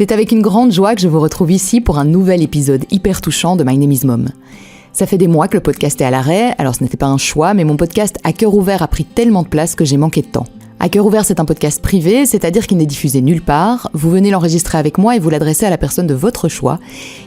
C'est avec une grande joie que je vous retrouve ici pour un nouvel épisode hyper touchant de My Name is Mom. Ça fait des mois que le podcast est à l'arrêt, alors ce n'était pas un choix, mais mon podcast À cœur ouvert a pris tellement de place que j'ai manqué de temps. À cœur ouvert, c'est un podcast privé, c'est-à-dire qu'il n'est diffusé nulle part. Vous venez l'enregistrer avec moi et vous l'adressez à la personne de votre choix.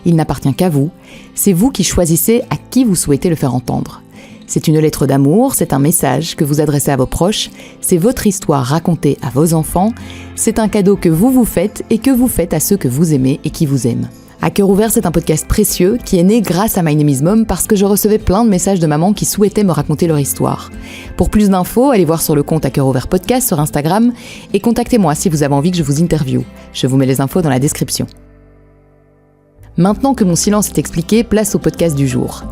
Il n'appartient qu'à vous. C'est vous qui choisissez à qui vous souhaitez le faire entendre. C'est une lettre d'amour, c'est un message que vous adressez à vos proches, c'est votre histoire racontée à vos enfants, c'est un cadeau que vous vous faites et que vous faites à ceux que vous aimez et qui vous aiment. À cœur ouvert, c'est un podcast précieux qui est né grâce à My Name is Mom parce que je recevais plein de messages de mamans qui souhaitaient me raconter leur histoire. Pour plus d'infos, allez voir sur le compte À cœur ouvert podcast sur Instagram et contactez-moi si vous avez envie que je vous interviewe. Je vous mets les infos dans la description. Maintenant que mon silence est expliqué, place au podcast du jour.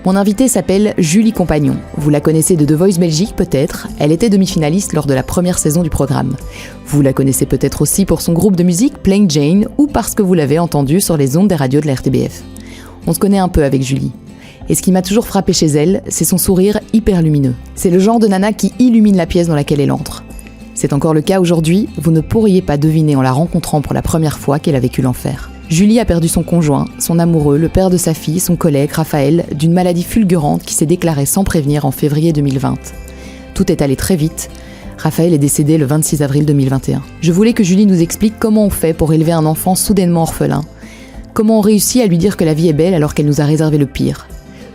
Mon invitée s'appelle Julie Compagnon. Vous la connaissez de The Voice Belgique peut-être, elle était demi-finaliste lors de la première saison du programme. Vous la connaissez peut-être aussi pour son groupe de musique Plain Jane ou parce que vous l'avez entendue sur les ondes des radios de la RTBF. On se connaît un peu avec Julie. Et ce qui m'a toujours frappé chez elle, c'est son sourire hyper lumineux. C'est le genre de nana qui illumine la pièce dans laquelle elle entre. C'est encore le cas aujourd'hui, vous ne pourriez pas deviner en la rencontrant pour la première fois qu'elle a vécu l'enfer. Julie a perdu son conjoint, son amoureux, le père de sa fille, son collègue, Raphaël, d'une maladie fulgurante qui s'est déclarée sans prévenir en février 2020. Tout est allé très vite. Raphaël est décédé le 26 avril 2021. Je voulais que Julie nous explique comment on fait pour élever un enfant soudainement orphelin. Comment on réussit à lui dire que la vie est belle alors qu'elle nous a réservé le pire.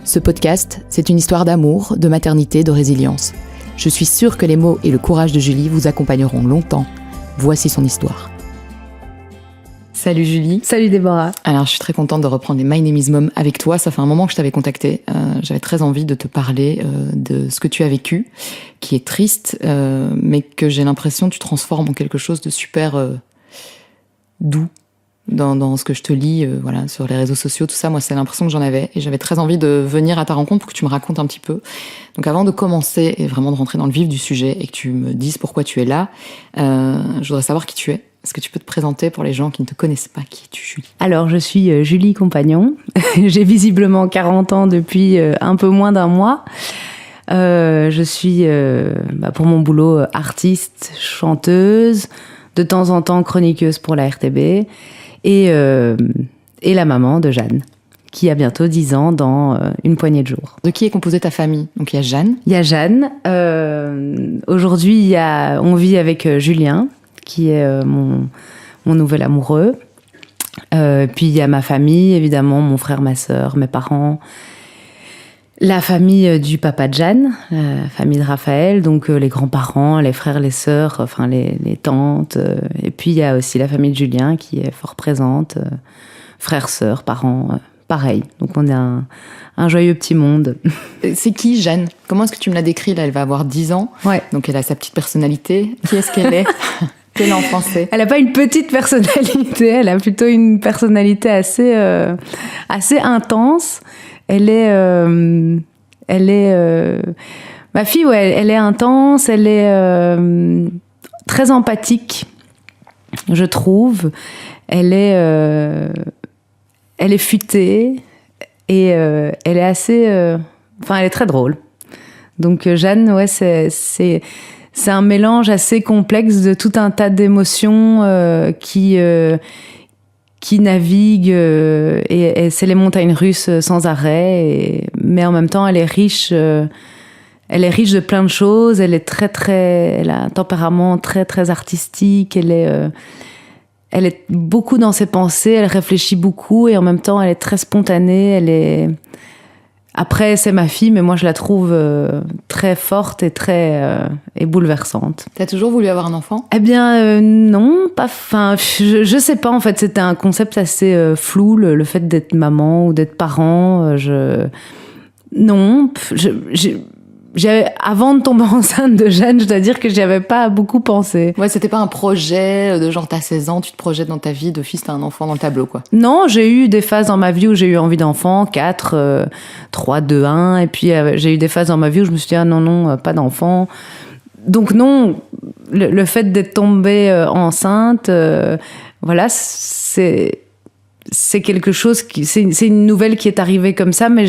Ce podcast, c'est une histoire d'amour, de maternité, de résilience. Je suis sûre que les mots et le courage de Julie vous accompagneront longtemps. Voici son histoire. Salut Julie. Salut Déborah. Alors je suis très contente de reprendre les My Name is Mom avec toi. Ça fait un moment que je t'avais contacté. J'avais très envie de te parler de ce que tu as vécu, qui est triste, mais que j'ai l'impression que tu transformes en quelque chose de super doux dans ce que je te lis voilà, sur les réseaux sociaux, tout ça. Moi, c'est l'impression que j'en avais. Et j'avais très envie de venir à ta rencontre pour que tu me racontes un petit peu. Donc avant de commencer et vraiment de rentrer dans le vif du sujet et que tu me dises pourquoi tu es là, je voudrais savoir qui tu es. Est-ce que tu peux te présenter pour les gens qui ne te connaissent pas? Qui es-tu, Julie? Alors, je suis Julie Compagnon. J'ai visiblement 40 ans depuis un peu moins d'un mois. Je suis, pour mon boulot, artiste, chanteuse, de temps en temps chroniqueuse pour la RTB et la maman de Jeanne, qui a bientôt 10 ans dans une poignée de jours. De qui est composée ta famille? Donc, il y a Jeanne. Il y a Jeanne. Aujourd'hui, on vit avec Julien, qui est mon nouvel amoureux. Puis il y a ma famille, évidemment, mon frère, ma sœur, mes parents, la famille du papa de Jeanne, la famille de Raphaël, donc les grands-parents, les frères, les sœurs, enfin les tantes. Et puis il y a aussi la famille de Julien qui est fort présente, frères, sœurs, parents, pareil. Donc on est un joyeux petit monde. C'est qui Jeanne? Comment est-ce que tu me la décris là? Elle va avoir 10 ans, ouais. Donc elle a sa petite personnalité. Qui est-ce qu'elle est? Quel enfant c'est? Elle n'a pas une petite personnalité, elle a plutôt une personnalité assez intense. Elle est ma fille, ouais, elle est intense, elle est très empathique, je trouve. Elle est futée et elle est assez, elle est très drôle. Donc Jeanne, ouais, c'est un mélange assez complexe de tout un tas d'émotions qui naviguent et c'est les montagnes russes sans arrêt. Mais en même temps, elle est riche de plein de choses. Elle a un tempérament très très artistique. Elle est beaucoup dans ses pensées. Elle réfléchit beaucoup et en même temps, elle est très spontanée. Après, c'est ma fille, mais moi, je la trouve très forte et bouleversante. T'as toujours voulu avoir un enfant? Eh bien, non, pas. Enfin, je sais pas. En fait, c'était un concept assez flou, le fait d'être maman ou d'être parent. Non, avant de tomber enceinte de Jeanne, je dois dire que j'y avais pas beaucoup pensé. Ouais, c'était pas un projet de genre t'as 16 ans, tu te projettes dans ta vie, d'office t'as un enfant dans le tableau, quoi. Non, j'ai eu des phases dans ma vie où j'ai eu envie d'enfant, 4, 3, 2, 1, et puis j'ai eu des phases dans ma vie où je me suis dit ah non, pas d'enfant. Donc non, le fait d'être tombée enceinte, voilà, c'est quelque chose c'est une nouvelle qui est arrivée comme ça, mais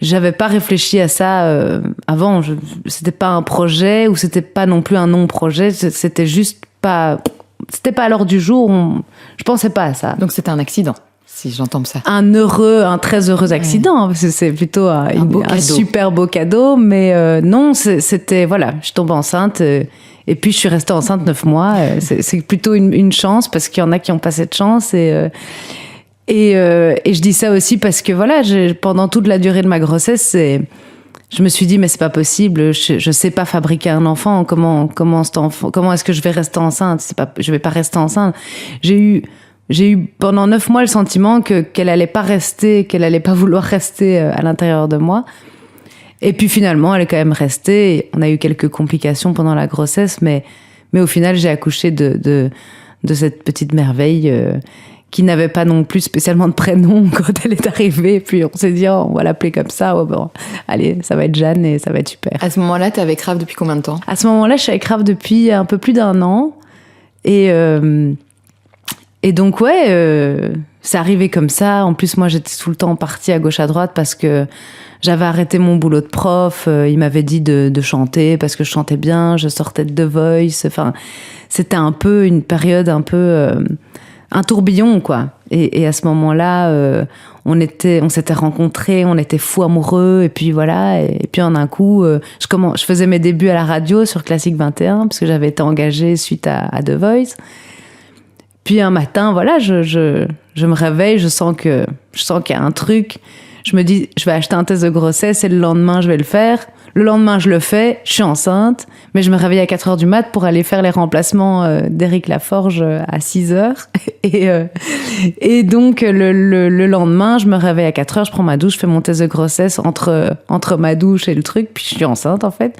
j'avais pas réfléchi à ça avant. C'était pas un projet ou c'était pas non plus un non-projet. C'était juste pas c'était pas à l'ordre du jour. Je pensais pas à ça. Donc c'était un accident, si j'entends ça. Un très heureux accident. Parce que c'est plutôt un super beau cadeau. Mais non, c'était, voilà, je tombe enceinte. Et puis je suis restée enceinte 9 mois. C'est plutôt une chance, parce qu'il y en a qui n'ont pas cette chance. Et je dis ça aussi parce que voilà, pendant toute la durée de ma grossesse, je me suis dit mais c'est pas possible, je sais pas fabriquer un enfant, comment est-ce que je vais rester enceinte, je vais pas rester enceinte. J'ai eu pendant 9 mois le sentiment qu'elle allait pas vouloir rester à l'intérieur de moi. Et puis finalement, elle est quand même restée. On a eu quelques complications pendant la grossesse, mais au final, j'ai accouché de cette petite merveille qui n'avait pas non plus spécialement de prénom quand elle est arrivée. Et puis on s'est dit, on va l'appeler comme ça. Oh, bon, allez, ça va être Jeanne et ça va être super. À ce moment-là, tu es avec Raph depuis combien de temps ? À ce moment-là, je suis avec Raph depuis un peu plus d'1 an. Et donc, ouais, c'est arrivé comme ça. En plus, moi, j'étais tout le temps partie à gauche, à droite parce que j'avais arrêté mon boulot de prof. Il m'avait dit de chanter parce que je chantais bien. Je sortais de The Voice. Enfin, c'était un peu une période un peu... un tourbillon, quoi. Et à ce moment-là, on s'était rencontrés, on était fous amoureux, et puis voilà. Et puis en un coup, je faisais mes débuts à la radio sur Classique 21, parce que j'avais été engagée suite à The Voice. Puis un matin, voilà, je me réveille, je sens qu'il y a un truc. Je me dis, je vais acheter un test de grossesse, et le lendemain, je vais le faire. Le lendemain, je le fais, je suis enceinte, mais je me réveille à 4h du mat pour aller faire les remplacements d'Éric Laforge à 6h. Et donc, le lendemain, je me réveille à 4h, je prends ma douche, je fais mon test de grossesse entre ma douche et le truc, puis je suis enceinte, en fait.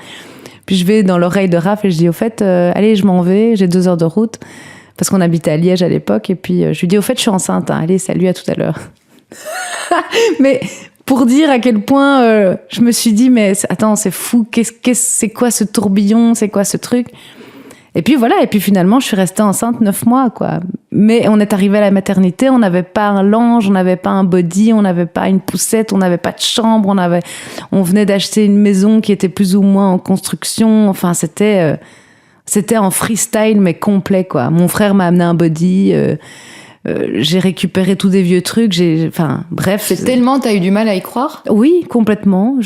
Puis je vais dans l'oreille de Raph et je dis, au fait, allez, je m'en vais, j'ai 2 heures de route, parce qu'on habitait à Liège à l'époque, et puis je lui dis, au fait, je suis enceinte, hein, allez, salut, à tout à l'heure. Mais... pour dire à quel point je me suis dit, mais attends, c'est fou, c'est quoi ce tourbillon, c'est quoi ce truc ? Et puis voilà, et puis finalement, je suis restée enceinte 9 mois, quoi. Mais on est arrivé à la maternité, on n'avait pas un linge, on n'avait pas un body, on n'avait pas une poussette, on n'avait pas de chambre, on venait d'acheter une maison qui était plus ou moins en construction. Enfin, c'était en freestyle, mais complet, quoi. Mon frère m'a amené un body... j'ai récupéré tous des vieux trucs, enfin, bref. C'est tellement, t'as eu du mal à y croire ? Oui, complètement.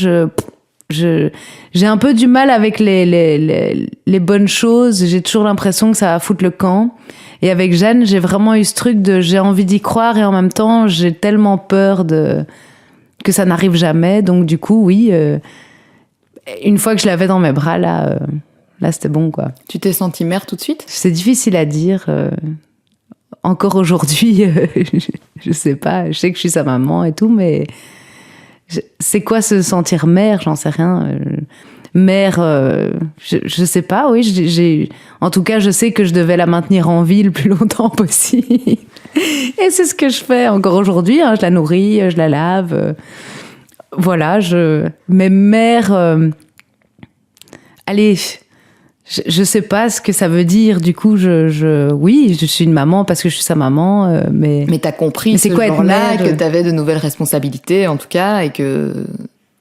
J'ai un peu du mal avec les bonnes choses. J'ai toujours l'impression que ça va foutre le camp. Et avec Jeanne, j'ai vraiment eu ce truc j'ai envie d'y croire et en même temps, j'ai tellement peur que ça n'arrive jamais. Donc, du coup, oui, une fois que je l'avais dans mes bras, là, c'était bon, quoi. Tu t'es sentie mère tout de suite ? C'est difficile à dire. Encore aujourd'hui, je sais pas, je sais que je suis sa maman et tout, mais c'est quoi se sentir mère ? J'en sais rien. Mère, je sais pas, oui. En tout cas, je sais que je devais la maintenir en vie le plus longtemps possible. Et c'est ce que je fais encore aujourd'hui. Hein. Je la nourris, je la lave. Voilà, mais mère... allez... Je sais pas ce que ça veut dire. Du coup, oui, je suis une maman parce que je suis sa maman, mais t'as compris ce jour-là que t'avais de nouvelles responsabilités, en tout cas, et que...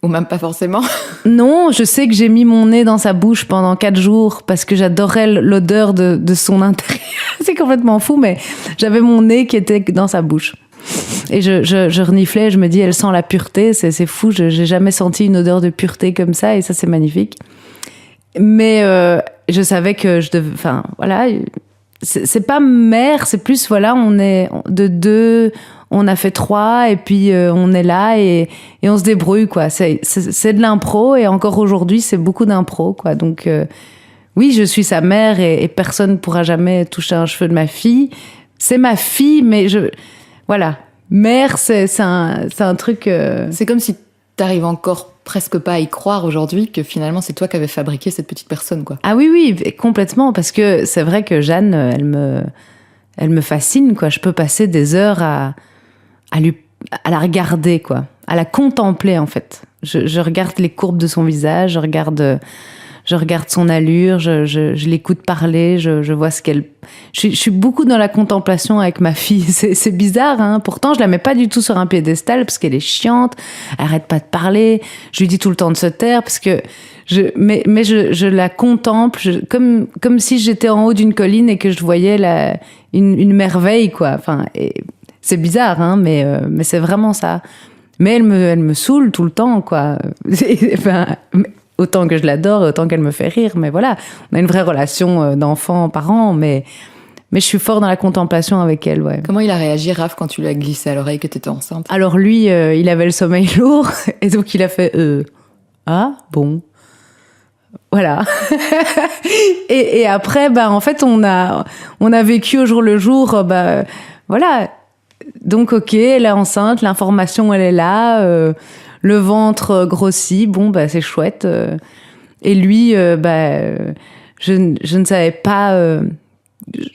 Ou même pas forcément. Non, je sais que j'ai mis mon nez dans sa bouche pendant 4 jours parce que j'adorais l'odeur de son intérieur. C'est complètement fou, mais j'avais mon nez qui était dans sa bouche. Et je reniflais, je me dis, elle sent la pureté, c'est fou, j'ai jamais senti une odeur de pureté comme ça, et ça, c'est magnifique. Mais je savais que je devais... Enfin, voilà. C'est pas mère, c'est plus, voilà, on est de 2, on a fait 3, et puis on est là, et on se débrouille, quoi. C'est de l'impro, et encore aujourd'hui, c'est beaucoup d'impro, quoi. Donc, oui, je suis sa mère, et personne ne pourra jamais toucher un cheveu de ma fille. C'est ma fille, mais voilà. Mère, c'est un truc... C'est comme si t'arrives encore presque pas à y croire aujourd'hui que finalement c'est toi qui avais fabriqué cette petite personne, quoi. Ah oui, complètement, parce que c'est vrai que Jeanne, elle me fascine, quoi. Je peux passer des heures à la regarder, quoi, à la contempler, en fait. Je regarde les courbes de son visage, je je regarde son allure, je l'écoute parler, je vois ce qu'elle... Je suis beaucoup dans la contemplation avec ma fille. C'est bizarre, hein. Pourtant, je la mets pas du tout sur un piédestal parce qu'elle est chiante, elle arrête pas de parler. Je lui dis tout le temps de se taire parce que je la contemple comme si j'étais en haut d'une colline et que je voyais une merveille, quoi. Enfin, c'est bizarre, hein, mais c'est vraiment ça. Mais elle me saoule tout le temps, quoi. Enfin, autant que je l'adore, autant qu'elle me fait rire. Mais voilà, on a une vraie relation d'enfant-parent, mais je suis fort dans la contemplation avec elle, ouais. Comment il a réagi, Raph, quand tu lui as glissé à l'oreille que tu étais enceinte? Alors lui, il avait le sommeil lourd, et donc il a fait « Ah, bon ». Voilà. et après, en fait, on a vécu au jour le jour, voilà. Donc, ok, elle est enceinte, l'information, elle est là, le ventre grossit, bon, c'est chouette. Et lui, je ne savais pas...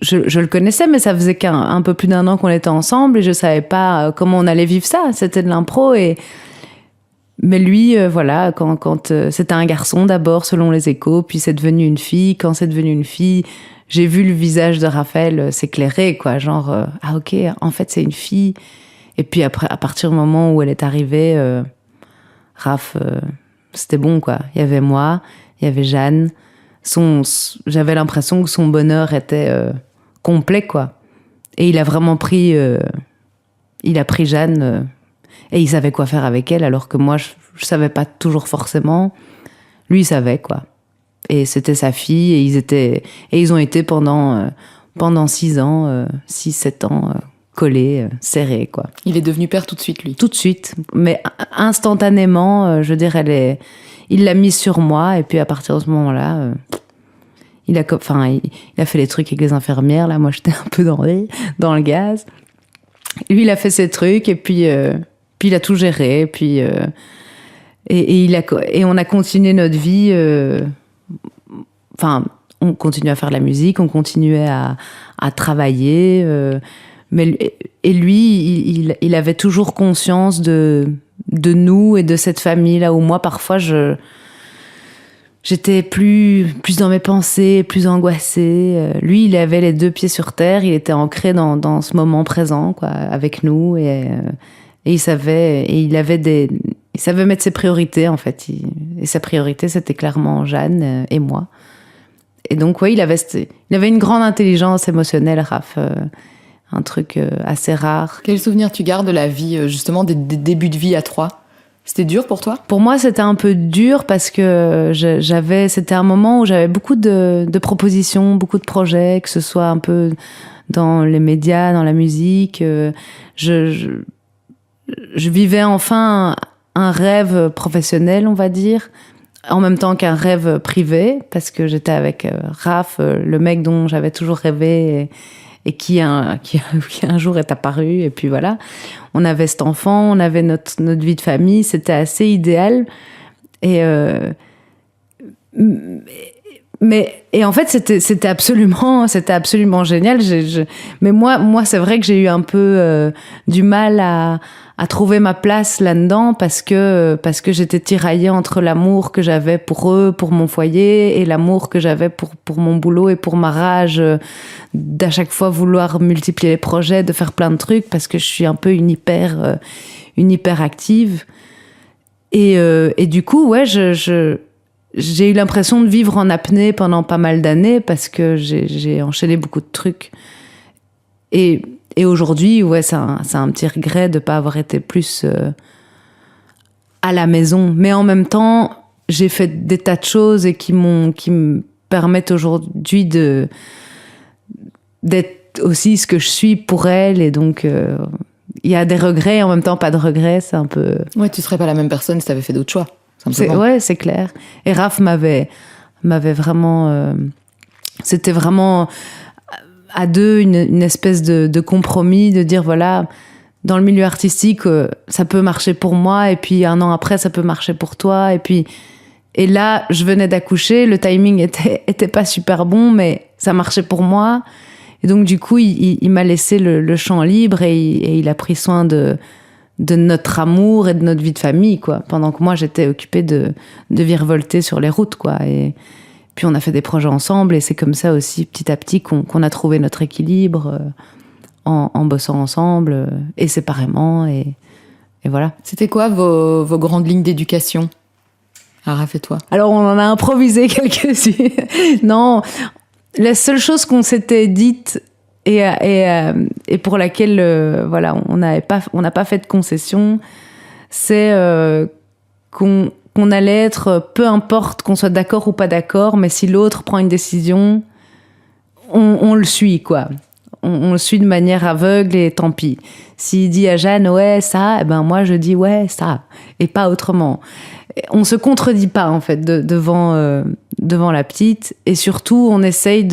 Je le connaissais, mais ça faisait un peu plus d'1 an qu'on était ensemble et je savais pas comment on allait vivre ça. C'était de l'impro mais lui, voilà, quand c'était un garçon d'abord, selon les échos, puis c'est devenu une fille. Quand c'est devenu une fille, j'ai vu le visage de Raphaël s'éclairer, quoi. Genre, ah ok, en fait, c'est une fille. Et puis après, à partir du moment où elle est arrivée, Raph, c'était bon, quoi. Il y avait moi, il y avait Jeanne. J'avais l'impression que son bonheur était complet, quoi. Et il a vraiment pris Jeanne... et il savait quoi faire avec elle, alors que moi, je savais pas toujours forcément. Lui, il savait, quoi. Et c'était sa fille, et ils ont été pendant 6 ans, 6-7 ans, collés, serrés, quoi. Il est devenu père tout de suite, lui? Tout de suite. Mais instantanément, je veux dire, il l'a mise sur moi, et puis à partir de ce moment-là, il a fait les trucs avec les infirmières, là. Moi, j'étais un peu dans le gaz. Lui, il a fait ses trucs, et puis il a tout géré, puis et on a continué notre vie. On continuait à faire de la musique, on continuait à travailler, et lui, il avait toujours conscience de nous et de cette famille là où moi parfois j'étais plus dans mes pensées, plus angoissée. Lui, il avait les 2 pieds sur terre, il était ancré dans ce moment présent, quoi, avec nous, et il savait mettre ses priorités, en fait. Et sa priorité, c'était clairement Jeanne et moi. Et donc, ouais, il avait une grande intelligence émotionnelle, Raph. Un truc assez rare. Quel souvenir tu gardes de la vie, justement, des débuts de vie à 3? C'était dur pour toi? Pour moi, c'était un peu dur parce que c'était un moment où j'avais beaucoup de propositions, beaucoup de projets, que ce soit un peu dans les médias, dans la musique. Je vivais enfin un rêve professionnel, on va dire, en même temps qu'un rêve privé, parce que j'étais avec Raph, le mec dont j'avais toujours rêvé et qui un jour est apparu. Et puis voilà, on avait cet enfant, on avait notre vie de famille, c'était assez idéal. Et en fait, c'était absolument génial. Mais moi, c'est vrai que j'ai eu un peu du mal à trouver ma place là-dedans parce que j'étais tiraillée entre l'amour que j'avais pour eux, pour mon foyer, et l'amour que j'avais pour mon boulot et pour ma rage d'à chaque fois vouloir multiplier les projets, de faire plein de trucs parce que je suis un peu une hyper active. Et du coup, ouais, j'ai eu l'impression de vivre en apnée pendant pas mal d'années parce que j'ai enchaîné beaucoup de trucs. Et aujourd'hui, ouais, c'est un petit regret de ne pas avoir été plus à la maison. Mais en même temps, j'ai fait des tas de choses et qui me permettent aujourd'hui d'être aussi ce que je suis pour elle. Et donc, il y a des regrets et en même temps pas de regrets. C'est un peu... Ouais, tu ne serais pas la même personne si tu avais fait d'autres choix. Ouais, c'est clair. Et Raph m'avait vraiment... c'était vraiment à 2 une espèce de compromis, de dire, voilà, dans le milieu artistique, ça peut marcher pour moi, et puis 1 an après, ça peut marcher pour toi. Et là, je venais d'accoucher, le timing était pas super bon, mais ça marchait pour moi. Et donc, du coup, il m'a laissé le champ libre et il a pris soin de notre amour et de notre vie de famille, quoi. Pendant que moi, j'étais occupée de virevolter sur les routes, quoi. Et puis, on a fait des projets ensemble et c'est comme ça aussi, petit à petit, qu'on a trouvé notre équilibre en bossant ensemble et séparément. Et voilà. C'était quoi vos grandes lignes d'éducation, Araf et toi? Alors, on en a improvisé quelques-unes. Non, la seule chose qu'on s'était dite et pour laquelle voilà, on n'a pas fait de concession, c'est qu'on allait être, peu importe qu'on soit d'accord ou pas d'accord, mais si l'autre prend une décision, on le suit, quoi. On le suit de manière aveugle et tant pis. S'il dit à Jeanne, ouais, ça, eh ben moi je dis, ouais, ça, et pas autrement. On se contredit pas, en fait, devant la petite, et surtout, on essaye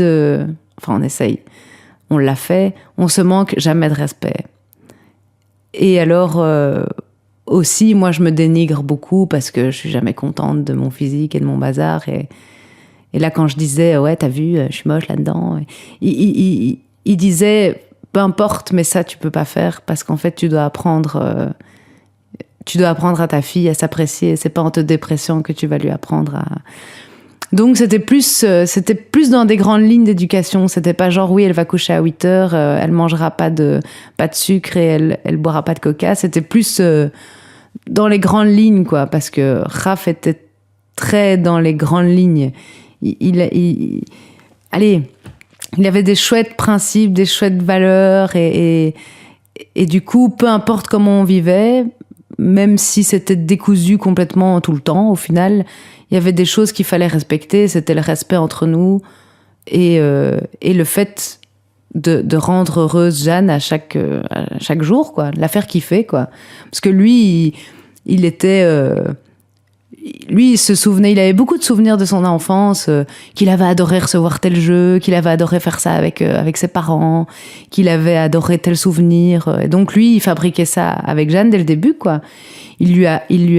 on l'a fait, on se manque jamais de respect. Et alors, aussi, moi, je me dénigre beaucoup parce que je suis jamais contente de mon physique et de mon bazar. Et là, quand je disais, ouais, t'as vu, je suis moche là-dedans, il disait, peu importe, mais ça, tu peux pas faire parce qu'en fait, tu dois apprendre à ta fille à s'apprécier. C'est pas en te dépréciant que tu vas lui apprendre à... Donc, c'était plus dans des grandes lignes d'éducation. C'était pas genre, oui, elle va coucher à 8 heures, elle mangera pas de sucre et elle boira pas de coca. C'était plus dans les grandes lignes, quoi, parce que Raph était très dans les grandes lignes. Il avait des chouettes principes, des chouettes valeurs et du coup, peu importe comment on vivait, même si c'était décousu complètement tout le temps, au final, il y avait des choses qu'il fallait respecter. C'était le respect entre nous et le fait de rendre heureuse Jeanne à chaque jour, quoi, de la faire kiffer, quoi. Parce que lui, il se souvenait, il avait beaucoup de souvenirs de son enfance, qu'il avait adoré recevoir tel jeu, qu'il avait adoré faire ça avec ses parents, qu'il avait adoré tel souvenir. Et donc lui, il fabriquait ça avec Jeanne dès le début, quoi. Il lui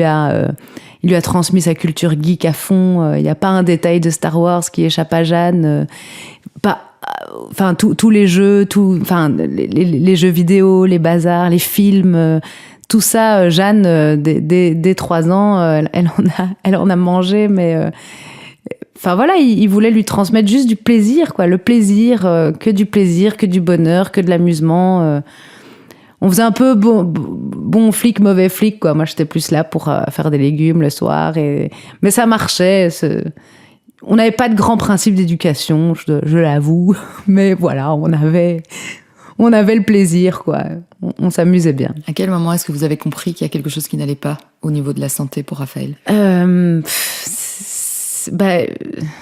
a transmis sa culture geek à fond. Il n'y a pas un détail de Star Wars qui échappe à Jeanne. Tous les jeux, les jeux vidéo, les bazars, les films. Tout ça, Jeanne, dès 3 ans, elle en a mangé, mais voilà, il voulait lui transmettre juste du plaisir, quoi. Le plaisir, que du plaisir, que du bonheur, que de l'amusement. On faisait un peu bon flic, mauvais flic, quoi. Moi, j'étais plus là pour faire des légumes le soir, mais ça marchait. On n'avait pas de grands principes d'éducation, je l'avoue, mais voilà, on avait le plaisir, quoi. On s'amusait bien. À quel moment est-ce que vous avez compris qu'il y a quelque chose qui n'allait pas au niveau de la santé pour Raphaël?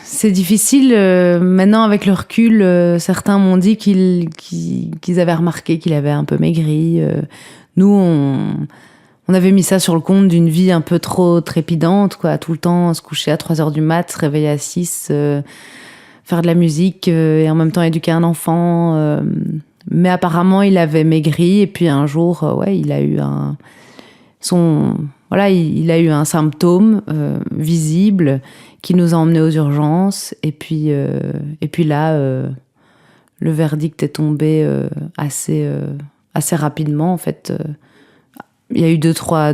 C'est difficile. Maintenant, avec le recul, certains m'ont dit qu'ils avaient remarqué qu'il avait un peu maigri. Nous, on avait mis ça sur le compte d'une vie un peu trop trépidante, quoi. Tout le temps, se coucher à 3 heures du mat, se réveiller à 6, faire de la musique et en même temps éduquer un enfant. Mais apparemment, il avait maigri et puis un jour, il a eu il a eu un symptôme visible qui nous a emmenés aux urgences. Et puis là, le verdict est tombé assez rapidement. En fait, il y a eu deux, trois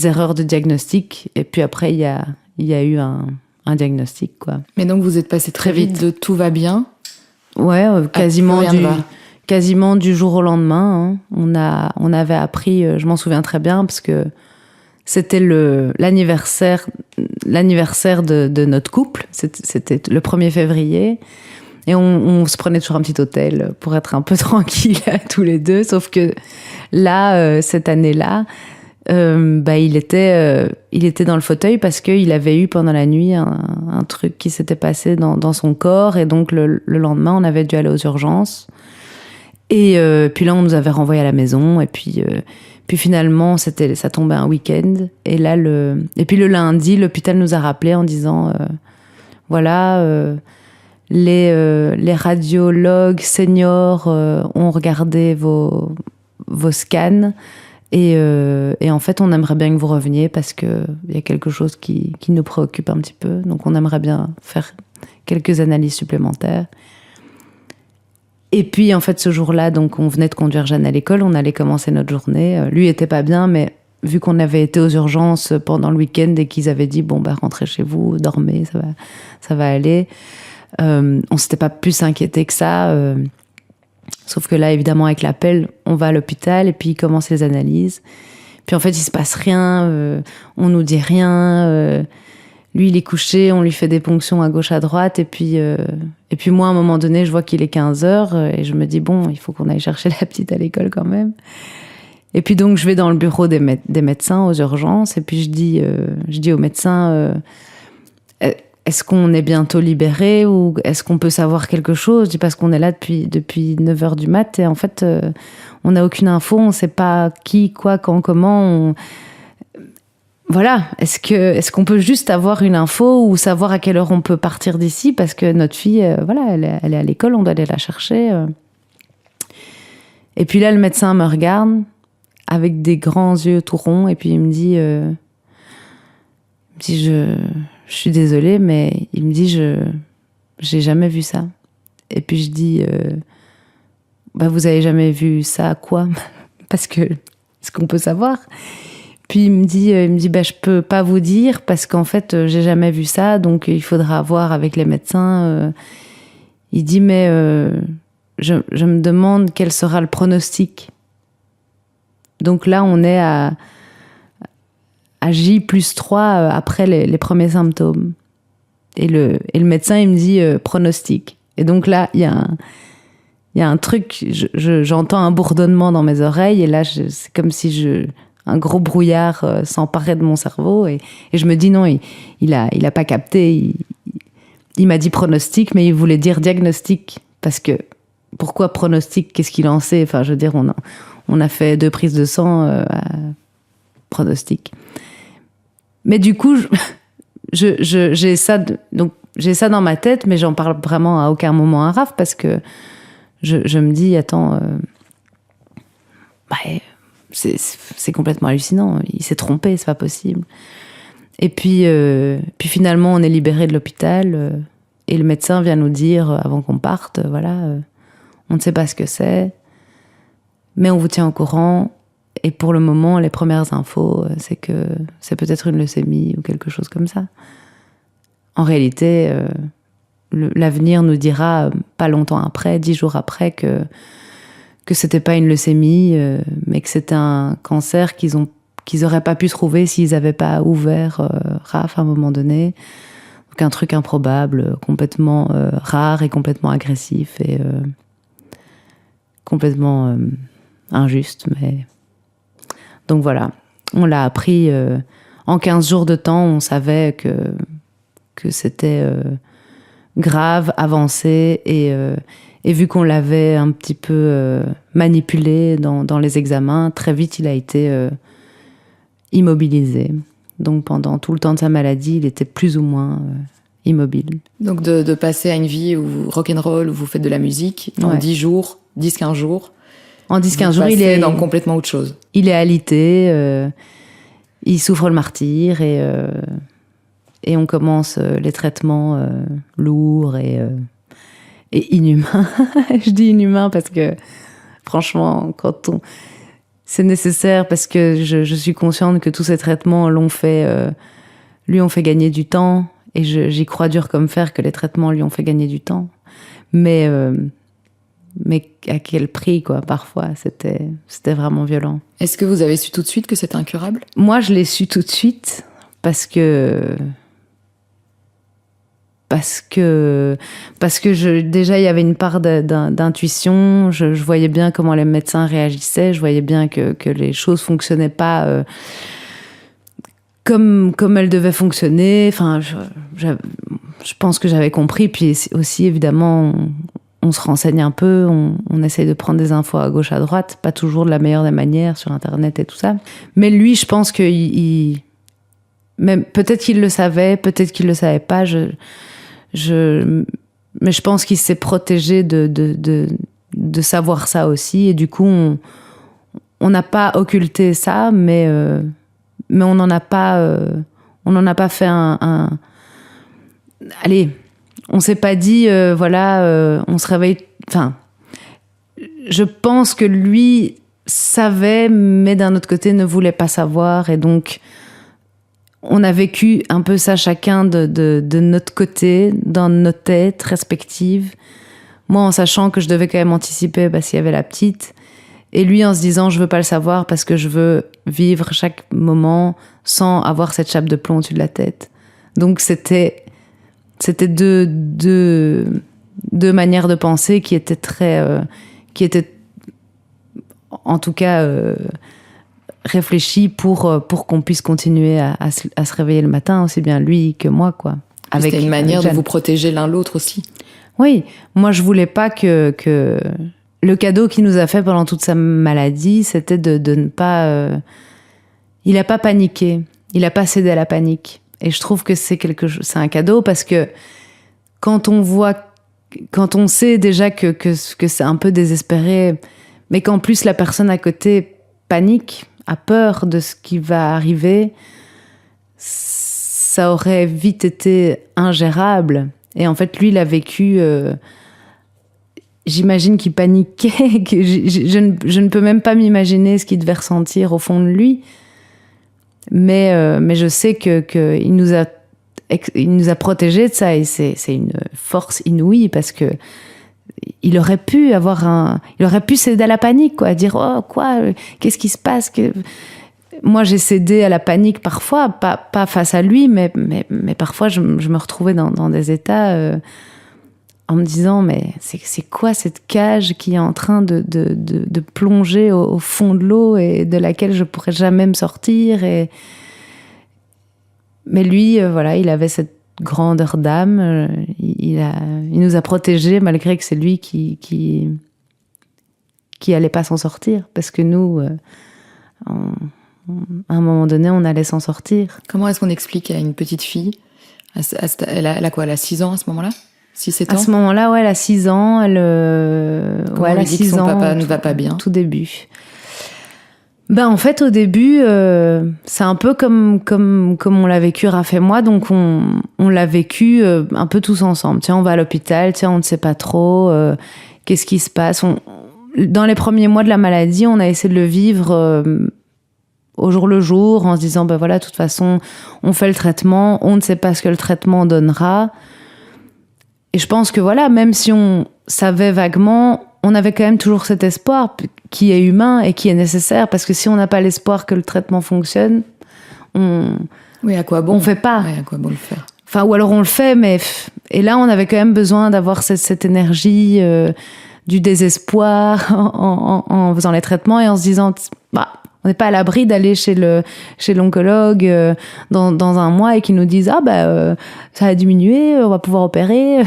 erreurs de diagnostic. Et puis après, il y a eu un diagnostic, quoi. Mais donc, vous êtes passé très vite de tout va bien. Ouais, quasiment du jour au lendemain. Hein. On avait appris, je m'en souviens très bien, parce que c'était l'anniversaire de notre couple. C'était le 1er février. Et on se prenait toujours un petit hôtel pour être un peu tranquille tous les deux. Sauf que là, cette année-là, il était dans le fauteuil parce qu'il avait eu pendant la nuit un truc qui s'était passé dans son corps. Et donc, le lendemain, on avait dû aller aux urgences. Et puis là, on nous avait renvoyés à la maison. Et puis finalement, ça tombait un week-end. Et là, puis le lundi, l'hôpital nous a rappelé en disant, les radiologues seniors ont regardé vos scans. Et en fait, on aimerait bien que vous reveniez parce qu'il y a quelque chose qui nous préoccupe un petit peu. Donc, on aimerait bien faire quelques analyses supplémentaires. Et puis, en fait, ce jour-là, donc, on venait de conduire Jeanne à l'école, on allait commencer notre journée. Lui était pas bien, mais vu qu'on avait été aux urgences pendant le week-end et qu'ils avaient dit, bon, bah, rentrez chez vous, dormez, ça va aller. On s'était pas plus inquiété que ça. Sauf que là, évidemment, avec l'appel, on va à l'hôpital et puis il commence les analyses. Puis en fait, il se passe rien, on nous dit rien. Lui, il est couché, on lui fait des ponctions à gauche, à droite. Et puis moi, à un moment donné, je vois qu'il est 15h et je me dis, bon, il faut qu'on aille chercher la petite à l'école quand même. Et puis donc, je vais dans le bureau des médecins aux urgences et puis je dis au médecin, est-ce qu'on est bientôt libéré ou est-ce qu'on peut savoir quelque chose? Je dis parce qu'on est là depuis 9h du mat et en fait, on n'a aucune info, on ne sait pas qui, quoi, quand, comment. Voilà, est-ce qu'on peut juste avoir une info ou savoir à quelle heure on peut partir d'ici parce que notre fille, elle est à l'école, on doit aller la chercher. Et puis là, le médecin me regarde avec des grands yeux tout ronds et puis il me dit je suis désolée, mais il me dit j'ai jamais vu ça. Et puis je dis vous avez jamais vu ça quoi? Parce que est-ce qu'on peut savoir? Puis il me dit je peux pas vous dire parce qu'en fait j'ai jamais vu ça, donc il faudra voir avec les médecins. Il dit mais je me demande quel sera le pronostic. Donc là on est à J+3 après les premiers symptômes. Et le médecin il me dit pronostic. Et donc là il y a un truc, j'entends un bourdonnement dans mes oreilles et là c'est comme si un gros brouillard s'emparait de mon cerveau et je me dis non, il a pas capté, il m'a dit pronostic mais il voulait dire diagnostic parce que pourquoi pronostic, qu'est-ce qu'il en sait, enfin je veux dire on a fait 2 prises de sang à pronostic. Mais du coup j'ai ça donc j'ai ça dans ma tête mais j'en parle vraiment à aucun moment à Raph parce que je me dis attends c'est complètement hallucinant. Il s'est trompé, c'est pas possible. Et puis finalement, on est libéré de l'hôpital et le médecin vient nous dire avant qu'on parte, on ne sait pas ce que c'est, mais on vous tient au courant. Et pour le moment, les premières infos, c'est que c'est peut-être une leucémie ou quelque chose comme ça. En réalité, l'avenir nous dira pas longtemps après, 10 jours après, que c'était pas une leucémie, mais que c'était un cancer qu'ils auraient pas pu trouver s'ils avaient pas ouvert Raph à un moment donné. Donc un truc improbable, complètement rare et complètement agressif et complètement injuste. Mais donc voilà, on l'a appris en 15 jours de temps, on savait que c'était grave, avancé et vu qu'on l'avait un petit peu manipulé dans les examens, très vite il a été immobilisé. Donc pendant tout le temps de sa maladie, il était plus ou moins immobile. Donc de passer à une vie où rock'n'roll, où vous faites de la musique, en 10 jours, 10-15 jours. En 10-15 jours, il est dans complètement autre chose. Il est alité, il souffre le martyre et on commence les traitements lourds et inhumain. Je dis inhumain parce que, franchement, c'est nécessaire parce que je suis consciente que tous ces traitements lui ont fait gagner du temps et j'y crois dur comme fer que les traitements lui ont fait gagner du temps. Mais à quel prix, quoi, parfois, c'était vraiment violent. Est-ce que vous avez su tout de suite que c'était incurable? Moi, je l'ai su tout de suite parce que déjà il y avait une part d'intuition, je voyais bien comment les médecins réagissaient, je voyais bien que les choses fonctionnaient pas comme elles devaient fonctionner. Enfin, je pense que j'avais compris. Puis aussi évidemment on se renseigne un peu, on essaye de prendre des infos à gauche à droite, pas toujours de la meilleure des manières sur internet et tout ça. Mais lui, je pense que même peut-être qu'il le savait, peut-être qu'il le savait pas. Mais je pense qu'il s'est protégé de savoir ça aussi. Et du coup, on n'a pas occulté ça, mais on n'en a pas fait un... Allez, on s'est pas dit, on se réveille... Enfin, je pense que lui savait, mais d'un autre côté ne voulait pas savoir. Et donc, on a vécu un peu ça chacun de notre côté, dans nos têtes respectives. Moi, en sachant que je devais quand même anticiper s'il y avait la petite. Et lui, en se disant, je veux pas le savoir parce que je veux vivre chaque moment sans avoir cette chape de plomb au-dessus de la tête. Donc, c'était deux manières de penser qui étaient en tout cas réfléchies pour qu'on puisse continuer à se réveiller le matin, aussi bien lui que moi, quoi. C'était une manière de vous protéger l'un l'autre aussi. Oui, moi je voulais pas que le cadeau qu'il nous a fait pendant toute sa maladie, c'était de ne pas... il a pas paniqué, il a pas cédé à la panique. Et je trouve que c'est un cadeau parce que quand on sait déjà que c'est un peu désespéré, mais qu'en plus la personne à côté panique, a peur de ce qui va arriver, ça aurait vite été ingérable. Et en fait, lui, il a vécu... j'imagine qu'il paniquait, que je ne peux même pas m'imaginer ce qu'il devait ressentir au fond de lui. Mais je sais qu'il nous a protégés de ça, et c'est une force inouïe, parce que il aurait pu céder à la panique, quoi, dire oh quoi, qu'est-ce qui se passe que... Moi, j'ai cédé à la panique parfois, pas face à lui, mais parfois je me retrouvais dans des états en me disant mais c'est quoi cette cage qui est en train de plonger au fond de l'eau et de laquelle je pourrais jamais me sortir. Mais lui, voilà, il avait cette grandeur d'âme. Il nous a protégés malgré que c'est lui qui allait pas s'en sortir, parce que nous, à un moment donné, on allait s'en sortir. Comment est-ce qu'on explique à une petite fille, elle a quoi, elle a 6 ans à ce moment-là? 6-7 ans? À ce moment-là, ouais, elle a 6 ans. Elle a 6 ans. Son papa ne va pas bien. Tout début. En fait, au début, c'est un peu comme on l'a vécu, Raph et moi. Donc, on l'a vécu un peu tous ensemble. Tiens, on va à l'hôpital. Tiens, on ne sait pas trop. Qu'est-ce qui se passe? Dans les premiers mois de la maladie, on a essayé de le vivre au jour le jour, en se disant, voilà, de toute façon, on fait le traitement. On ne sait pas ce que le traitement donnera. Et je pense que voilà, même si on savait vaguement, on avait quand même toujours cet espoir qui est humain et qui est nécessaire, parce que si on n'a pas l'espoir que le traitement fonctionne, à quoi bon? On fait pas. Oui, à quoi bon le faire? Enfin, ou alors on le fait, mais... Et là, on avait quand même besoin d'avoir cette énergie du désespoir en faisant les traitements et en se disant, on n'est pas à l'abri d'aller chez l'oncologue dans un mois et qu'ils nous disent ça a diminué, on va pouvoir opérer.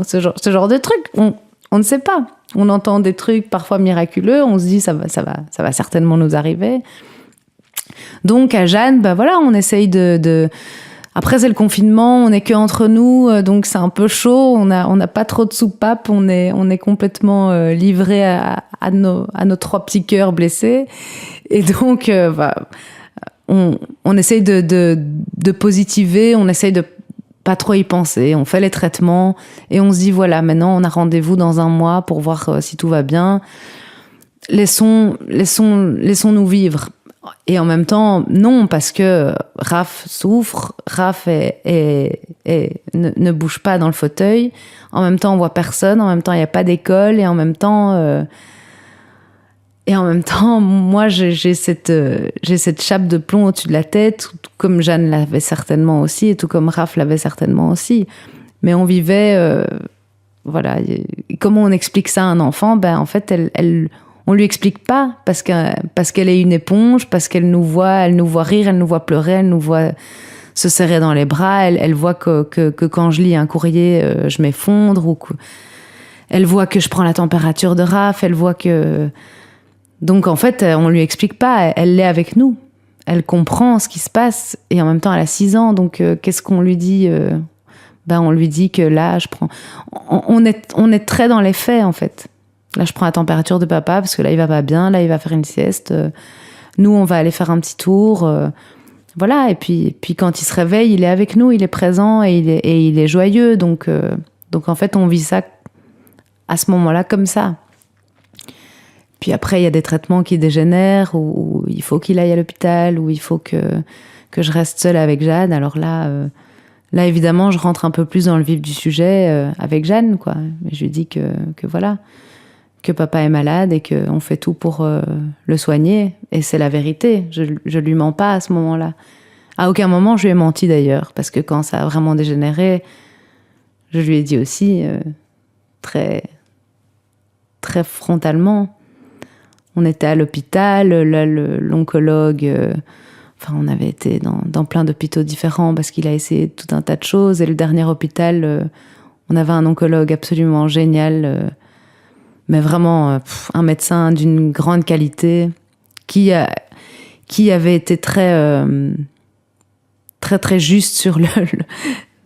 Ce genre de truc, on ne sait pas. On entend des trucs parfois miraculeux, on se dit ça va certainement nous arriver. Donc à Jeanne, on essaye de... Après, c'est le confinement, on n'est que entre nous, donc c'est un peu chaud, on n'a pas trop de soupape, on est complètement livré à nos 3 petits cœurs blessés. Et donc, on essaye de positiver, on essaye de pas trop y penser, on fait les traitements et on se dit voilà, maintenant on a rendez-vous dans un mois pour voir si tout va bien. Laissons-nous vivre. Et en même temps, non, parce que Raph souffre, Raph ne bouge pas dans le fauteuil. En même temps, on voit personne. En même temps, il n'y a pas d'école. Et en même temps, moi, j'ai cette chape de plomb au-dessus de la tête, tout comme Jeanne l'avait certainement aussi, et tout comme Raph l'avait certainement aussi. Mais on vivait, voilà. Comment on explique ça à un enfant? En fait, on lui explique pas, parce qu'elle est une éponge, parce qu'elle nous voit rire, elle nous voit pleurer, elle nous voit se serrer dans les bras, elle voit que quand je lis un courrier, je m'effondre, ou elle voit que je prends la température de Raph, elle voit que... Donc en fait, on lui explique pas, elle l'est avec nous. Elle comprend ce qui se passe, et en même temps, elle a 6 ans, donc qu'est-ce qu'on lui dit? On lui dit que là, je prends... On est très dans les faits, en fait. Là, je prends la température de papa parce que là, il va pas bien. Là, il va faire une sieste. Nous, on va aller faire un petit tour. Voilà. Et puis quand il se réveille, il est avec nous, il est présent et il est joyeux. Donc, en fait, on vit ça à ce moment-là comme ça. Puis après, il y a des traitements qui dégénèrent, où il faut qu'il aille à l'hôpital, où il faut que je reste seule avec Jeanne. Alors là, évidemment, je rentre un peu plus dans le vif du sujet avec Jeanne, quoi. Je lui dis que voilà, que papa est malade et qu'on fait tout pour le soigner. Et c'est la vérité. Je lui mens pas à ce moment-là. À aucun moment, je lui ai menti d'ailleurs, parce que quand ça a vraiment dégénéré, je lui ai dit aussi très, très frontalement. On était à l'hôpital, là, l'oncologue... on avait été dans plein d'hôpitaux différents parce qu'il a essayé tout un tas de choses. Et le dernier hôpital, on avait un oncologue absolument génial, mais vraiment un médecin d'une grande qualité qui avait été très, très, très juste sur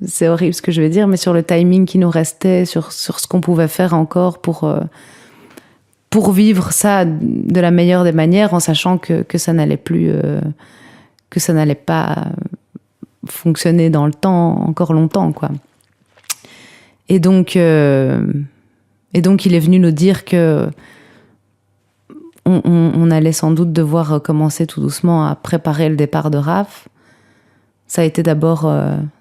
c'est horrible ce que je vais dire, mais sur le timing qui nous restait, sur ce qu'on pouvait faire encore pour vivre ça de la meilleure des manières, en sachant que ça n'allait plus... que ça n'allait pas fonctionner dans le temps encore longtemps, quoi. Et donc il est venu nous dire que on allait sans doute devoir commencer tout doucement à préparer le départ de Raph. Ça a été d'abord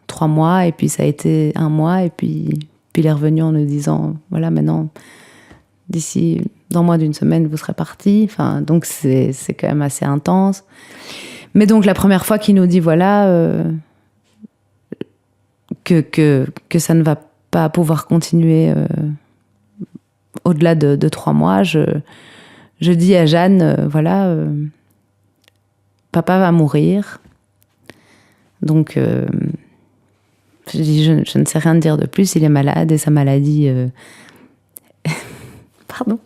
3 mois, et puis ça a été 1 mois, et puis il est revenu en nous disant, voilà, maintenant, dans moins d'1 semaine, vous serez partis. Enfin, donc c'est quand même assez intense. Mais donc, la première fois qu'il nous dit, voilà, que ça ne va pas pouvoir continuer au-delà de 3 mois, je dis à Jeanne, voilà, papa va mourir. Donc, je dis, je ne sais rien dire de plus, il est malade, et sa maladie... Pardon.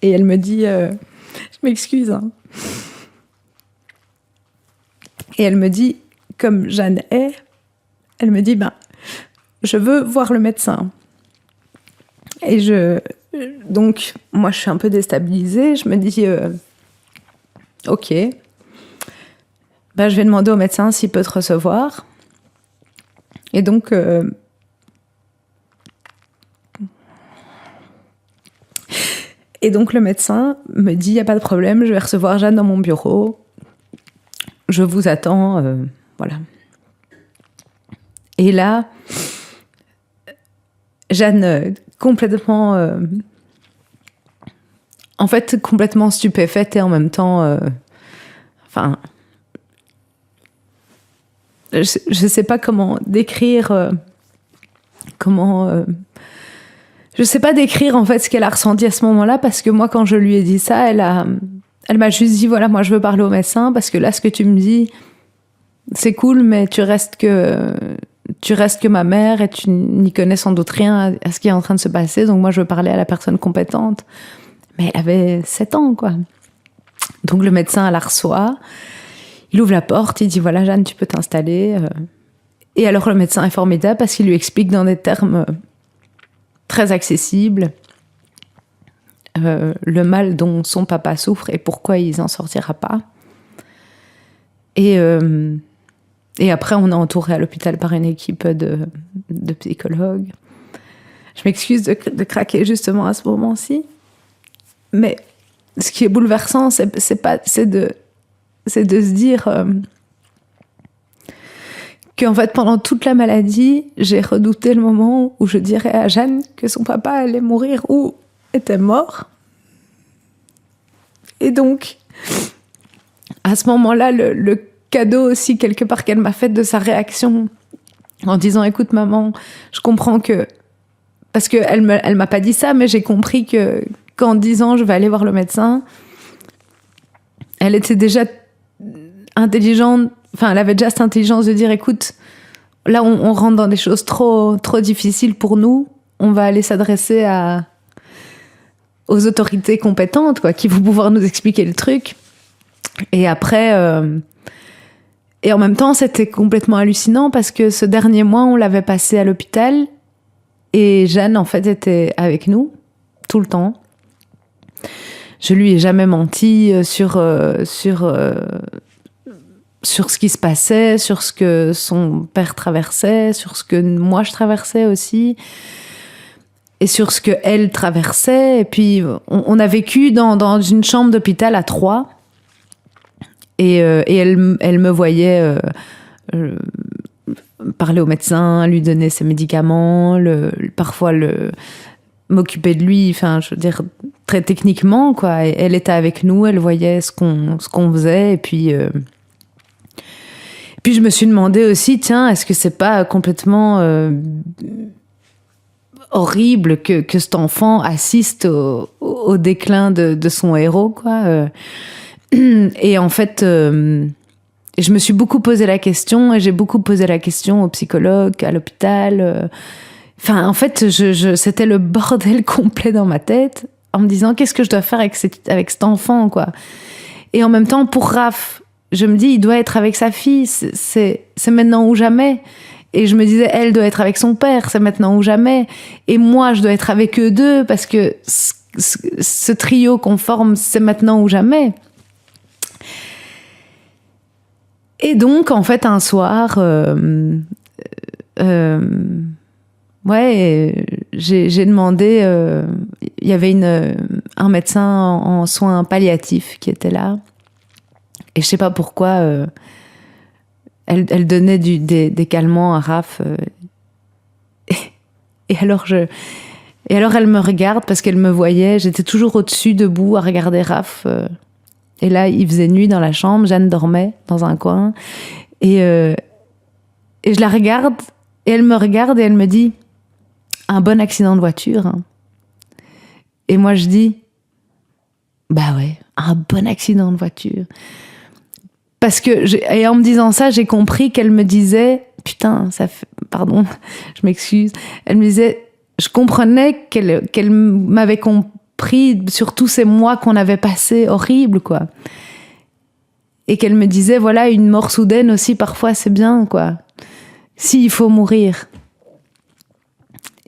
Et elle me dit, je m'excuse, hein. Et elle me dit, comme Jeanne est, elle me dit, je veux voir le médecin. Et donc, moi, je suis un peu déstabilisée. Je me dis, ok, je vais demander au médecin s'il peut te recevoir. Et donc... Et donc, le médecin me dit, il n'y a pas de problème, je vais recevoir Jeanne dans mon bureau. Je vous attends, voilà. Et là, Jeanne, complètement... en fait, complètement stupéfaite et en même temps... je ne sais pas comment décrire... Je sais pas décrire en fait ce qu'elle a ressenti à ce moment-là, parce que moi, quand je lui ai dit ça, elle m'a juste dit, voilà, moi je veux parler au médecin, parce que là, ce que tu me dis, c'est cool, mais tu restes que ma mère, et tu n'y connais sans doute rien à ce qui est en train de se passer, donc moi je veux parler à la personne compétente. Mais elle avait 7 ans, quoi. Donc le médecin la reçoit, il ouvre la porte, il dit, voilà Jeanne, tu peux t'installer. Et alors le médecin est formidable, parce qu'il lui explique dans des termes... très accessible, le mal dont son papa souffre et pourquoi il n'en sortira pas. Et après, on est entouré à l'hôpital par une équipe de psychologues. Je m'excuse de craquer justement à ce moment-ci, mais ce qui est bouleversant, c'est de se dire qu'en fait, pendant toute la maladie, j'ai redouté le moment où je dirais à Jeanne que son papa allait mourir ou était mort. Et donc, à ce moment-là, le cadeau aussi, quelque part, qu'elle m'a fait de sa réaction, en disant, écoute maman, je comprends que... Parce qu'elle m'a pas dit ça, mais j'ai compris qu'en disant, je vais aller voir le médecin, elle était déjà intelligente. Enfin, elle avait déjà cette intelligence de dire, écoute, là, on rentre dans des choses trop, trop difficiles pour nous. On va aller s'adresser aux autorités compétentes, quoi, qui vont pouvoir nous expliquer le truc. Et après... Et en même temps, c'était complètement hallucinant parce que ce dernier mois, on l'avait passé à l'hôpital et Jeanne, en fait, était avec nous tout le temps. Je lui ai jamais menti sur sur ce qui se passait, sur ce que son père traversait, sur ce que moi je traversais aussi, et sur ce que elle traversait. Et puis on a vécu dans une chambre d'hôpital à 3, et elle me voyait parler au médecin, lui donner ses médicaments, parfois m'occuper de lui, enfin, je veux dire, très techniquement, quoi. Et elle était avec nous, elle voyait ce qu'on faisait, et puis je me suis demandé aussi, tiens, est-ce que c'est pas complètement horrible que cet enfant assiste au déclin de son héros, quoi. Et en fait, je me suis beaucoup posé la question, et j'ai beaucoup posé la question aux psychologues, à l'hôpital. Enfin, en fait, c'était le bordel complet dans ma tête, en me disant qu'est-ce que je dois faire avec cet enfant, quoi. Et en même temps, pour Raph, je me dis, il doit être avec sa fille, c'est maintenant ou jamais. Et je me disais, elle doit être avec son père, c'est maintenant ou jamais. Et moi, je dois être avec eux deux, parce que ce trio qu'on forme, c'est maintenant ou jamais. Et donc, en fait, un soir, j'ai demandé, il y avait un médecin en soins palliatifs qui était là. Et je sais pas pourquoi, elle donnait des calmants à Raph. Et alors elle me regarde parce qu'elle me voyait. J'étais toujours au-dessus, debout, à regarder Raph. Et là, il faisait nuit dans la chambre. Jeanne dormait dans un coin. Et je la regarde, et elle me regarde, et elle me dit « Un bon accident de voiture. Hein. » Et moi, je dis « Bah ouais, un bon accident de voiture. » Parce que, et en me disant ça, j'ai compris qu'elle me disait « Putain, pardon, je m'excuse. » Elle me disait, je comprenais qu'elle m'avait compris sur tous ces mois qu'on avait passés horribles, quoi. Et qu'elle me disait, voilà, une mort soudaine aussi, parfois, c'est bien, quoi. Si, il faut mourir.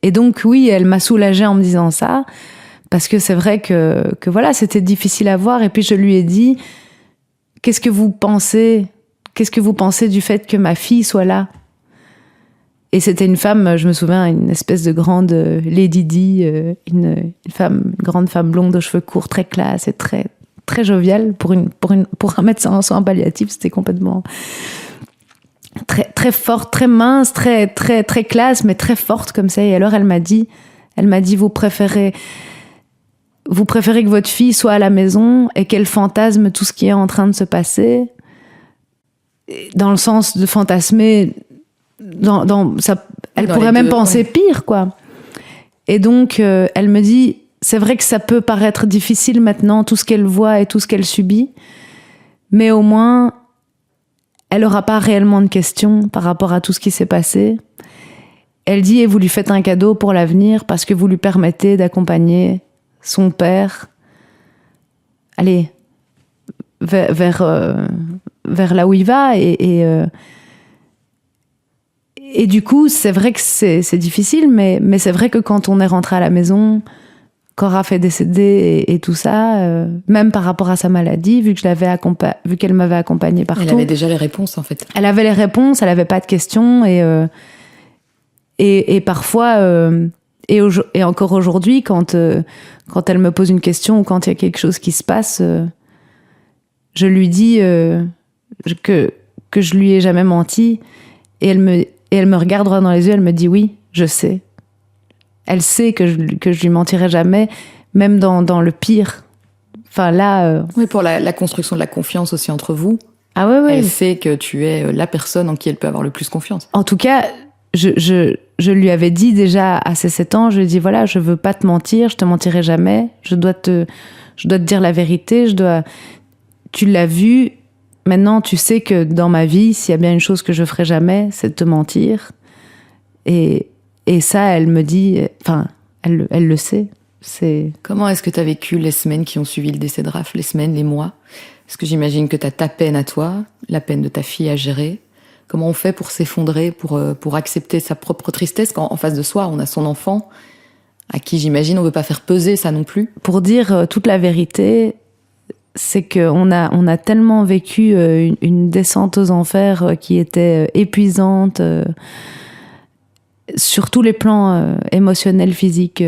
Et donc, oui, elle m'a soulagée en me disant ça, parce que c'est vrai que voilà, c'était difficile à voir. Et puis, je lui ai dit, qu'est-ce que vous pensez du fait que ma fille soit là? Et c'était une femme, je me souviens, une espèce de grande Lady Di, une grande femme blonde aux cheveux courts, très classe et très, très joviale. Pour un médecin en soins palliatifs, c'était complètement très, très forte, très mince, très, très, très classe, mais très forte comme ça. Et alors, elle m'a dit, vous préférez que votre fille soit à la maison et qu'elle fantasme tout ce qui est en train de se passer, dans le sens de fantasmer, elle pourrait même penser pire, quoi. Et donc, elle me dit, c'est vrai que ça peut paraître difficile maintenant, tout ce qu'elle voit et tout ce qu'elle subit, mais au moins, elle n'aura pas réellement de questions par rapport à tout ce qui s'est passé. Elle dit, et vous lui faites un cadeau pour l'avenir parce que vous lui permettez d'accompagner son père, allez, vers là où il va. Et du coup, c'est vrai que c'est difficile, mais c'est vrai que quand on est rentré à la maison, quand Raph est décédé et tout ça, même par rapport à sa maladie, vu qu'elle m'avait accompagnée partout. Elle avait déjà les réponses, en fait. Elle avait les réponses, elle n'avait pas de questions. Et parfois, et encore aujourd'hui, quand elle me pose une question ou quand il y a quelque chose qui se passe, je lui dis que je lui ai jamais menti. Et elle me regarde droit dans les yeux, elle me dit oui, je sais. Elle sait que je lui mentirai jamais, même dans le pire. Enfin là. Oui, pour la construction de la confiance aussi entre vous. Ah ouais, ouais. Elle sait que tu es la personne en qui elle peut avoir le plus confiance. En tout cas, je lui avais dit déjà à ses 7 ans, je lui ai dit voilà, je veux pas te mentir, je te mentirai jamais, je dois te dire la vérité, tu l'as vu. Maintenant, tu sais que dans ma vie, s'il y a bien une chose que je ferai jamais, c'est de te mentir. Et ça, elle me dit, enfin, elle le sait. Comment est-ce que tu as vécu les semaines qui ont suivi le décès de Raph, les semaines, les mois? Parce que j'imagine que tu as ta peine à toi, la peine de ta fille à gérer. Comment on fait pour s'effondrer, pour accepter sa propre tristesse quand en face de soi, on a son enfant, à qui j'imagine on ne veut pas faire peser ça non plus? Pour dire toute la vérité, c'est qu'on a tellement vécu une descente aux enfers qui était épuisante sur tous les plans émotionnels, physiques.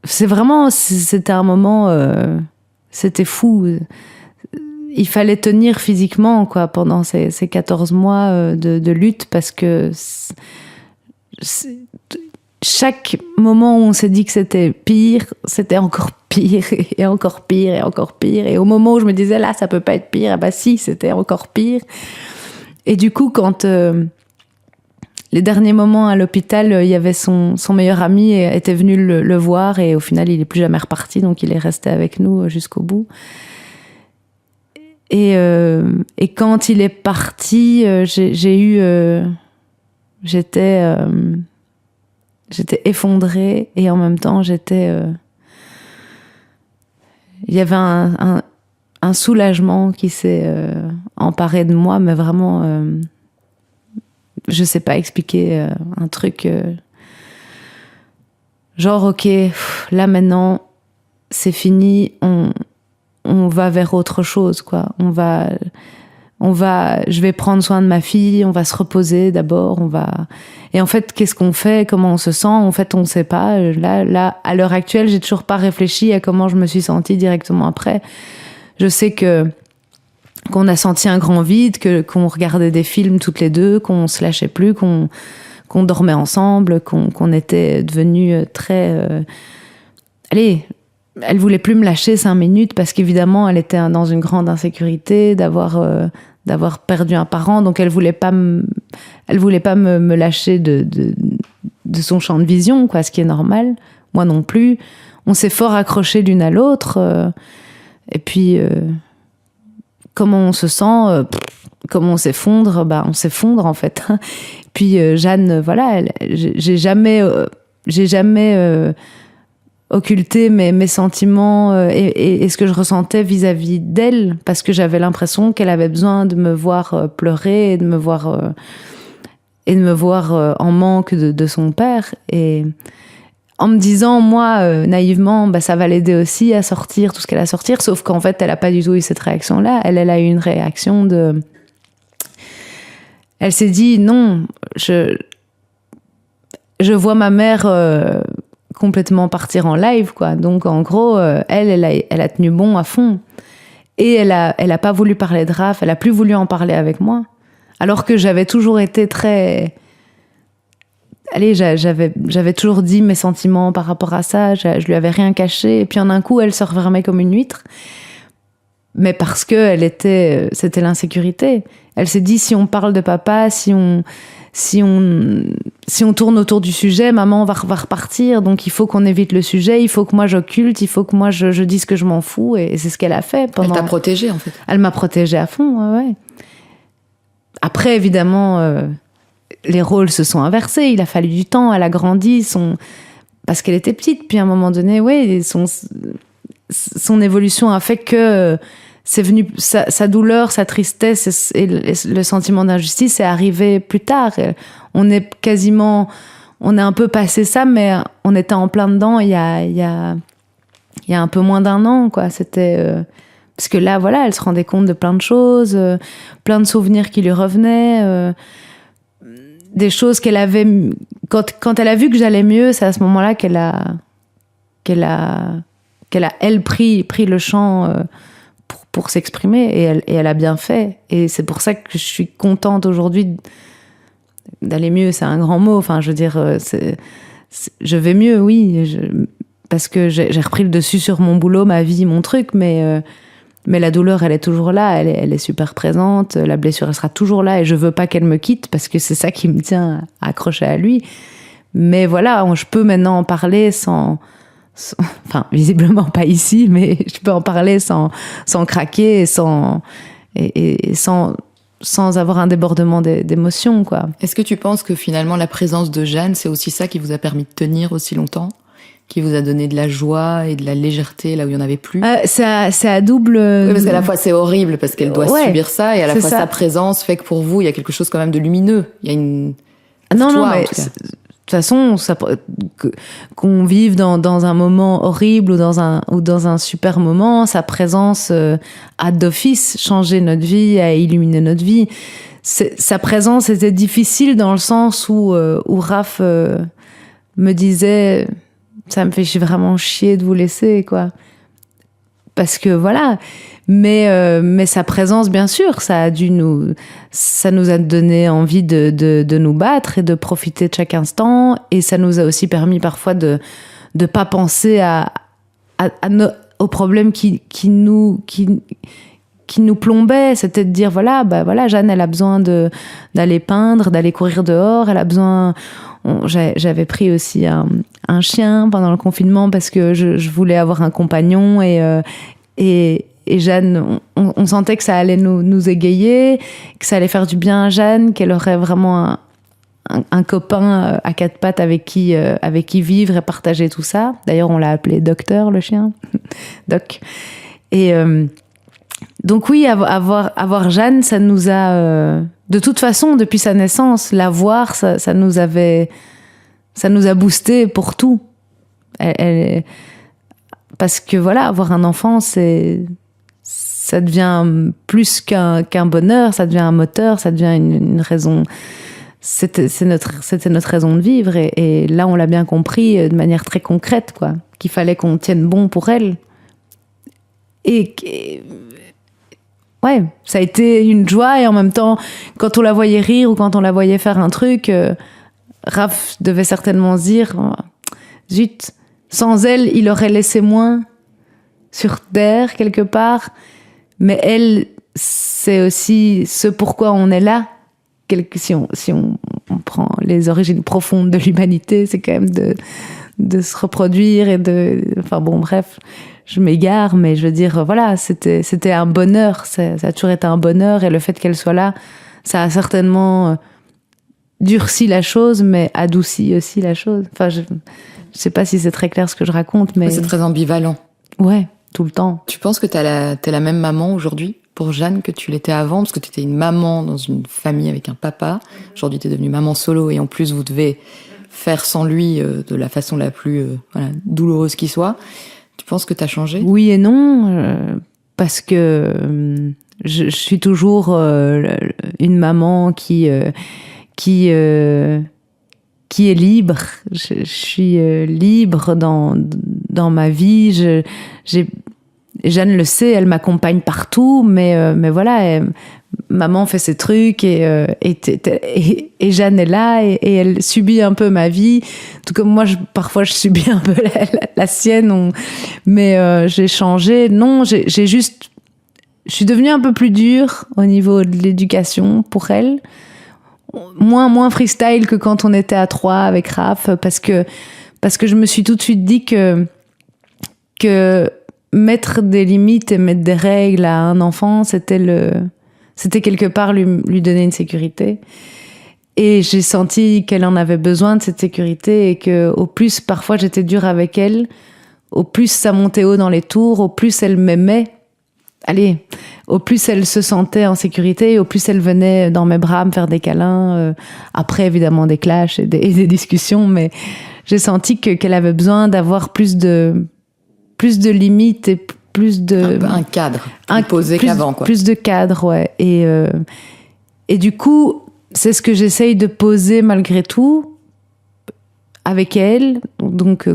C'était un moment, c'était fou. Il fallait tenir physiquement, quoi, pendant ces 14 mois de lutte, parce que chaque moment où on s'est dit que c'était pire, c'était encore pire et encore pire et encore pire. Et au moment où je me disais, là, ça peut pas être pire, bah si, c'était encore pire. Et du coup, quand les derniers moments à l'hôpital, il y avait son meilleur ami était venu le voir, et au final, il est plus jamais reparti, donc il est resté avec nous jusqu'au bout. Et quand il est parti, j'étais effondrée, et en même temps il y avait un soulagement qui s'est emparé de moi, mais vraiment je sais pas expliquer, un truc genre ok, là maintenant c'est fini, on va vers autre chose, quoi. Je vais prendre soin de ma fille, on va se reposer d'abord, et en fait, qu'est-ce qu'on fait, comment on se sent? En fait, on sait pas. Là, à l'heure actuelle, j'ai toujours pas réfléchi à comment je me suis sentie directement après. Je sais qu'on a senti un grand vide, qu'on regardait des films toutes les deux, qu'on se lâchait plus, qu'on dormait ensemble, qu'on était devenus très, allez, elle voulait plus me lâcher 5 minutes parce qu'évidemment elle était dans une grande insécurité d'avoir perdu un parent, donc elle voulait pas me lâcher de son champ de vision, quoi, ce qui est normal. Moi non plus. On s'est fort accrochés l'une à l'autre, et puis comment on se sent, comment on s'effondre, on s'effondre en fait. Puis Jeanne, voilà, j'ai jamais occulter mes sentiments et ce que je ressentais vis-à-vis d'elle, parce que j'avais l'impression qu'elle avait besoin de me voir pleurer et de me voir en manque de son père, et en me disant, moi, naïvement, ça va l'aider aussi à sortir tout ce qu'elle a à sortir, sauf qu'en fait, elle a pas du tout eu cette réaction-là. Elle a eu une réaction elle s'est dit, non, je vois ma mère complètement partir en live, quoi. Donc en gros, elle a tenu bon à fond, et elle a pas voulu parler de Raph, elle a plus voulu en parler avec moi, alors que j'avais toujours été très, allez, j'avais toujours dit mes sentiments par rapport à ça, je lui avais rien caché, et puis en un coup elle se refermait comme une huître, mais parce que c'était l'insécurité. Elle s'est dit, si on parle de papa, si on tourne autour du sujet, maman va repartir, donc il faut qu'on évite le sujet, il faut que moi j'occulte, il faut que moi je dise que je m'en fous, et c'est ce qu'elle a fait. Elle t'a protégée, en fait. Elle m'a protégée à fond, ouais. Après, évidemment, les rôles se sont inversés, il a fallu du temps, elle a grandi, parce qu'elle était petite, puis à un moment donné, ouais, son évolution a fait que c'est venu, sa douleur, sa tristesse et le sentiment d'injustice est arrivé plus tard. On est un peu passé ça, mais on était en plein dedans il y a un peu moins d'1 an, quoi. C'était parce que là, voilà, elle se rendait compte de plein de choses, plein de souvenirs qui lui revenaient, des choses qu'elle avait quand elle a vu que j'allais mieux. C'est à ce moment-là qu'elle a elle pris le champ pour s'exprimer, et elle a bien fait, et c'est pour ça que je suis contente aujourd'hui d'aller mieux. C'est un grand mot, enfin je veux dire, je vais mieux, oui, parce que j'ai repris le dessus sur mon boulot, ma vie, mon truc, mais la douleur, elle est toujours là, elle est super présente, la blessure, elle sera toujours là, et je veux pas qu'elle me quitte, parce que c'est ça qui me tient accrochée à lui. Mais voilà, je peux maintenant en parler enfin, visiblement pas ici, mais je peux en parler sans craquer, et sans avoir un débordement d'émotions, quoi. Est-ce que tu penses que finalement la présence de Jeanne, c'est aussi ça qui vous a permis de tenir aussi longtemps, qui vous a donné de la joie et de la légèreté là où il y en avait plus? C'est à double. Oui, parce qu'à la fois c'est horrible parce qu'elle doit subir ça, et à la fois sa présence fait que pour vous il y a quelque chose quand même de lumineux. Il y a une. Non, mais façon, qu'on vive dans un moment horrible ou dans un super moment, sa présence a d'office changé notre vie, a illuminé notre vie. Sa présence était difficile dans le sens où Raph me disait « ça me fait vraiment chier de vous laisser, quoi ». Parce que voilà, mais sa présence, bien sûr, ça nous a donné envie de nous battre et de profiter de chaque instant. Et ça nous a aussi permis parfois de pas penser aux problèmes qui nous plombaient. C'était de dire, voilà, Jeanne, elle a besoin d'aller peindre, d'aller courir dehors. Elle a besoin... J'avais pris aussi un chien pendant le confinement parce que je voulais avoir un compagnon et Jeanne, on sentait que ça allait nous égayer, que ça allait faire du bien à Jeanne, qu'elle aurait vraiment un copain à quatre pattes avec qui vivre et partager tout ça. D'ailleurs, on l'a appelé Docteur, le chien. Doc. Et donc oui, avoir Jeanne, ça nous a... de toute façon, depuis sa naissance, la voir, ça nous a boosté pour tout. Parce que voilà, avoir un enfant, ça devient plus qu'un bonheur, ça devient un moteur, ça devient une raison. C'était notre raison de vivre. Et là, on l'a bien compris de manière très concrète, quoi, qu'il fallait qu'on tienne bon pour elle. Et ouais, ça a été une joie. Et en même temps, quand on la voyait rire ou quand on la voyait faire un truc, Raph devait certainement se dire zut, sans elle, il aurait laissé moins sur terre quelque part. Mais elle, c'est aussi ce pourquoi on est là. Si on prend les origines profondes de l'humanité, c'est quand même de se reproduire et enfin bon, bref, je m'égare, mais je veux dire, voilà, c'était un bonheur. Ça a toujours été un bonheur et le fait qu'elle soit là, ça a certainement durci la chose, mais adouci aussi la chose. Enfin, je sais pas si c'est très clair ce que je raconte, mais... C'est très ambivalent. Ouais, tout le temps. Tu penses que t'es la même maman aujourd'hui pour Jeanne que tu l'étais avant? Parce que t'étais une maman dans une famille avec un papa. Aujourd'hui, t'es devenue maman solo et en plus, vous devez faire sans lui de la façon la plus douloureuse qui soit. Tu penses que t'as changé? Oui et non, parce que je suis toujours une maman qui est libre. Je suis libre dans ma vie. Jeanne le sait, elle m'accompagne partout, mais voilà, maman fait ses trucs et Jeanne est là et elle subit un peu ma vie, tout comme moi parfois je subis un peu la sienne. Mais j'ai changé. Non, je suis devenue un peu plus dure au niveau de l'éducation pour elle. Moins freestyle que quand on était à 3 avec Raph, parce que je me suis tout de suite dit que mettre des limites et mettre des règles à un enfant, c'était quelque part lui donner une sécurité. Et j'ai senti qu'elle en avait besoin de cette sécurité et que au plus parfois j'étais dure avec elle, au plus ça montait haut dans les tours, au plus elle m'aimait. Allez, au plus elle se sentait en sécurité, au plus elle venait dans mes bras me faire des câlins. Après, évidemment, des clashs et des discussions, mais j'ai senti qu'elle avait besoin d'avoir plus de limites et plus de... Un cadre plus posé qu'avant, quoi. Plus de cadre, ouais. Et du coup, c'est ce que j'essaye de poser malgré tout avec elle. Donc,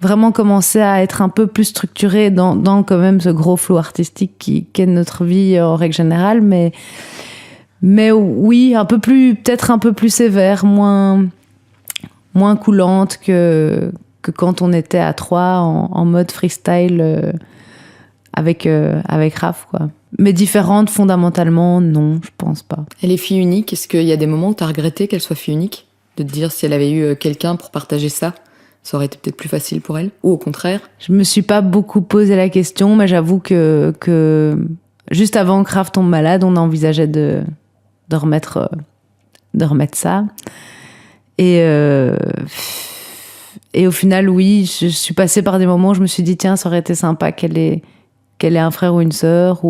vraiment commencer à être un peu plus structurée dans quand même ce gros flou artistique qu'est notre vie en règle générale, mais oui, peut-être un peu plus sévère, moins coulante que quand on était à 3 en mode freestyle avec Raph, quoi. Mais différente fondamentalement, non, je pense pas. Elle est fille unique. Est-ce qu'il y a des moments où tu as regretté qu'elle soit fille unique? De te dire si elle avait eu quelqu'un pour partager ça aurait été peut-être plus facile pour elle? Ou au contraire? Je me suis pas beaucoup posé la question, mais j'avoue que juste avant que Raph tombe malade, on envisageait de remettre ça. Et au final, oui, je suis passée par des moments où je me suis dit, tiens, ça aurait été sympa qu'elle ait un frère ou une sœur.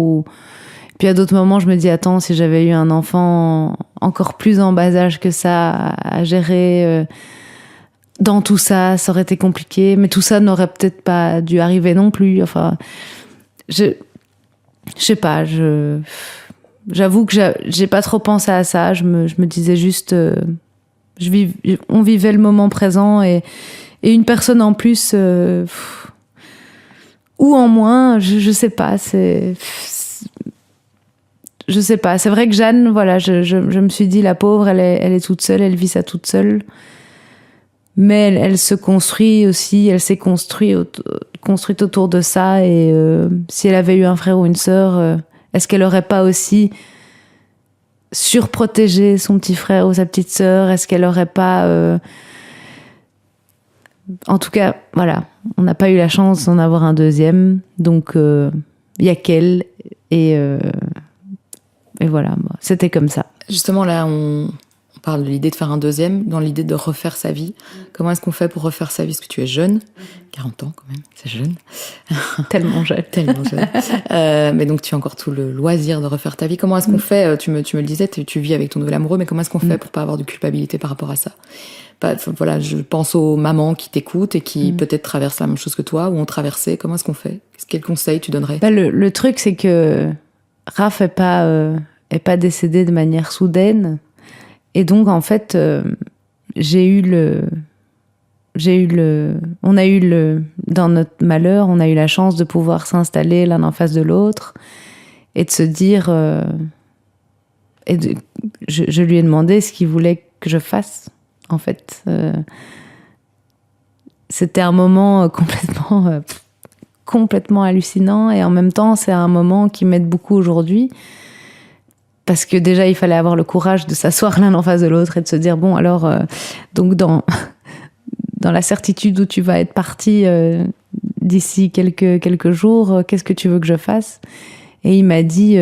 Puis à d'autres moments, je me dis, attends, si j'avais eu un enfant encore plus en bas âge que ça à gérer, dans tout ça, ça aurait été compliqué, mais tout ça n'aurait peut-être pas dû arriver non plus. Enfin, je sais pas, j'avoue que j'ai pas trop pensé à ça. Je me disais juste, on vivait le moment présent et une personne en plus ou en moins, je sais pas. Je sais pas. C'est vrai que Jeanne, voilà, je me suis dit, la pauvre, elle est toute seule, elle vit ça toute seule. Mais elle se construit aussi, elle s'est construite autour de ça. Et si elle avait eu un frère ou une sœur, est-ce qu'elle aurait pas aussi surprotégé son petit frère ou sa petite sœur? Est-ce qu'elle aurait pas... En tout cas, voilà, on n'a pas eu la chance d'en avoir un deuxième. Donc, il y a qu'elle. Et voilà, c'était comme ça. Justement, là, on parle de l'idée de faire un deuxième, dans l'idée de refaire sa vie. Comment est-ce qu'on fait pour refaire sa vie? Parce que tu es jeune, 40 ans quand même, c'est jeune. Tellement jeune. Tellement jeune. Mais donc, tu as encore tout le loisir de refaire ta vie. Comment est-ce qu'on fait? Tu me le disais, tu vis avec ton nouvel amoureux, mais comment est-ce qu'on fait pour pas avoir de culpabilité par rapport à ça? Voilà, je pense aux mamans qui t'écoutent et qui peut-être traversent la même chose que toi, ou ont traversé. Comment est-ce qu'on fait? Quel conseil tu donnerais? Le truc, c'est que Raph est pas décédé de manière soudaine. Et donc, en fait, dans notre malheur, on a eu la chance de pouvoir s'installer l'un en face de l'autre et de se dire, je lui ai demandé ce qu'il voulait que je fasse, en fait. C'était un moment complètement hallucinant, et en même temps, c'est un moment qui m'aide beaucoup aujourd'hui. Parce que déjà, il fallait avoir le courage de s'asseoir l'un en face de l'autre et de se dire, bon, alors, donc dans la certitude où tu vas être parti d'ici quelques jours, qu'est-ce que tu veux que je fasse? Et il m'a dit,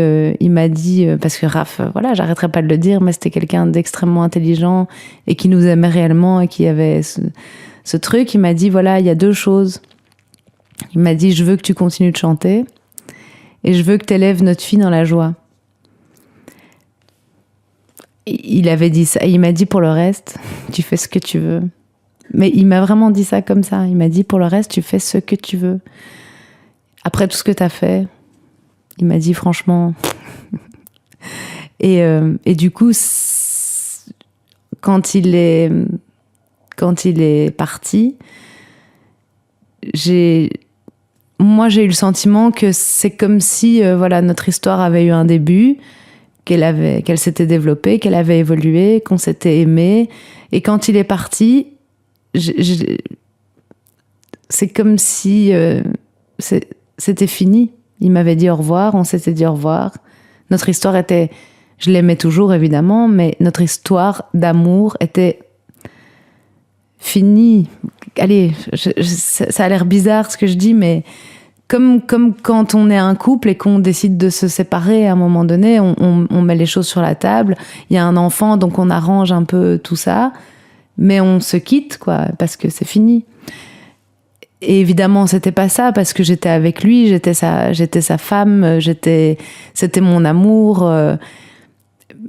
parce que Raph, voilà, j'arrêterai pas de le dire, mais c'était quelqu'un d'extrêmement intelligent et qui nous aimait réellement et qui avait ce truc. Il m'a dit, voilà, il y a deux choses. Il m'a dit, je veux que tu continues de chanter et je veux que tu élèves notre fille dans la joie. Il avait dit ça, et il m'a dit, pour le reste, tu fais ce que tu veux. Mais il m'a vraiment dit ça comme ça. Il m'a dit, pour le reste, tu fais ce que tu veux. Après tout ce que t'as fait, il m'a dit, franchement. et du coup, quand il est parti, moi, j'ai eu le sentiment que c'est comme si, voilà, notre histoire avait eu un début, qu'elle s'était développée, qu'elle avait évolué, qu'on s'était aimé. Et quand il est parti, c'est comme si c'était fini. Il m'avait dit au revoir, on s'était dit au revoir. Notre histoire était... Je l'aimais toujours, évidemment, mais notre histoire d'amour était finie. Allez, ça a l'air bizarre ce que je dis, mais... Comme quand on est un couple et qu'on décide de se séparer à un moment donné, on met les choses sur la table. Il y a un enfant, donc on arrange un peu tout ça, mais on se quitte, quoi, parce que c'est fini. Et évidemment, c'était pas ça, parce que j'étais avec lui, j'étais sa femme, c'était mon amour.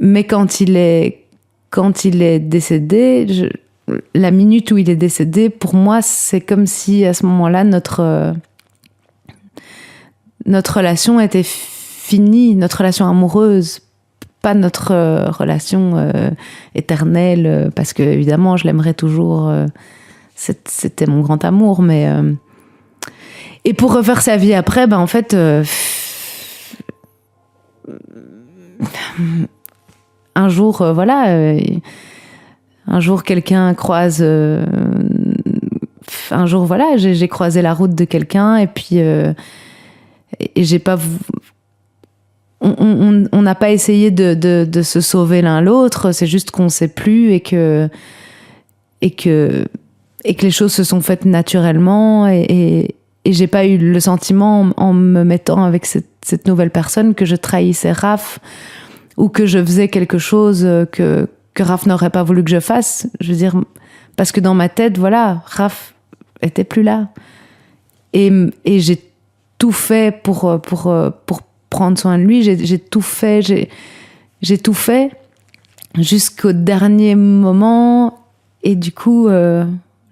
Mais quand il est décédé, la minute où il est décédé, pour moi, c'est comme si à ce moment-là, notre relation était finie, notre relation amoureuse, pas notre relation éternelle, parce que évidemment je l'aimerais toujours, c'était mon grand amour, mais et pour refaire sa vie après, en fait un jour un jour quelqu'un croise un jour voilà, j'ai croisé la route de quelqu'un, et puis et j'ai pas... On n'a pas essayé de se sauver l'un l'autre, c'est juste qu'on sait plus, et que les choses se sont faites naturellement, et j'ai pas eu le sentiment, en me mettant avec cette nouvelle personne, que je trahissais Raph, ou que je faisais quelque chose que Raph n'aurait pas voulu que je fasse. Je veux dire, parce que dans ma tête, voilà, Raph était plus là. Et j'ai tout fait pour prendre soin de lui. J'ai tout fait. J'ai tout fait jusqu'au dernier moment. Et du coup,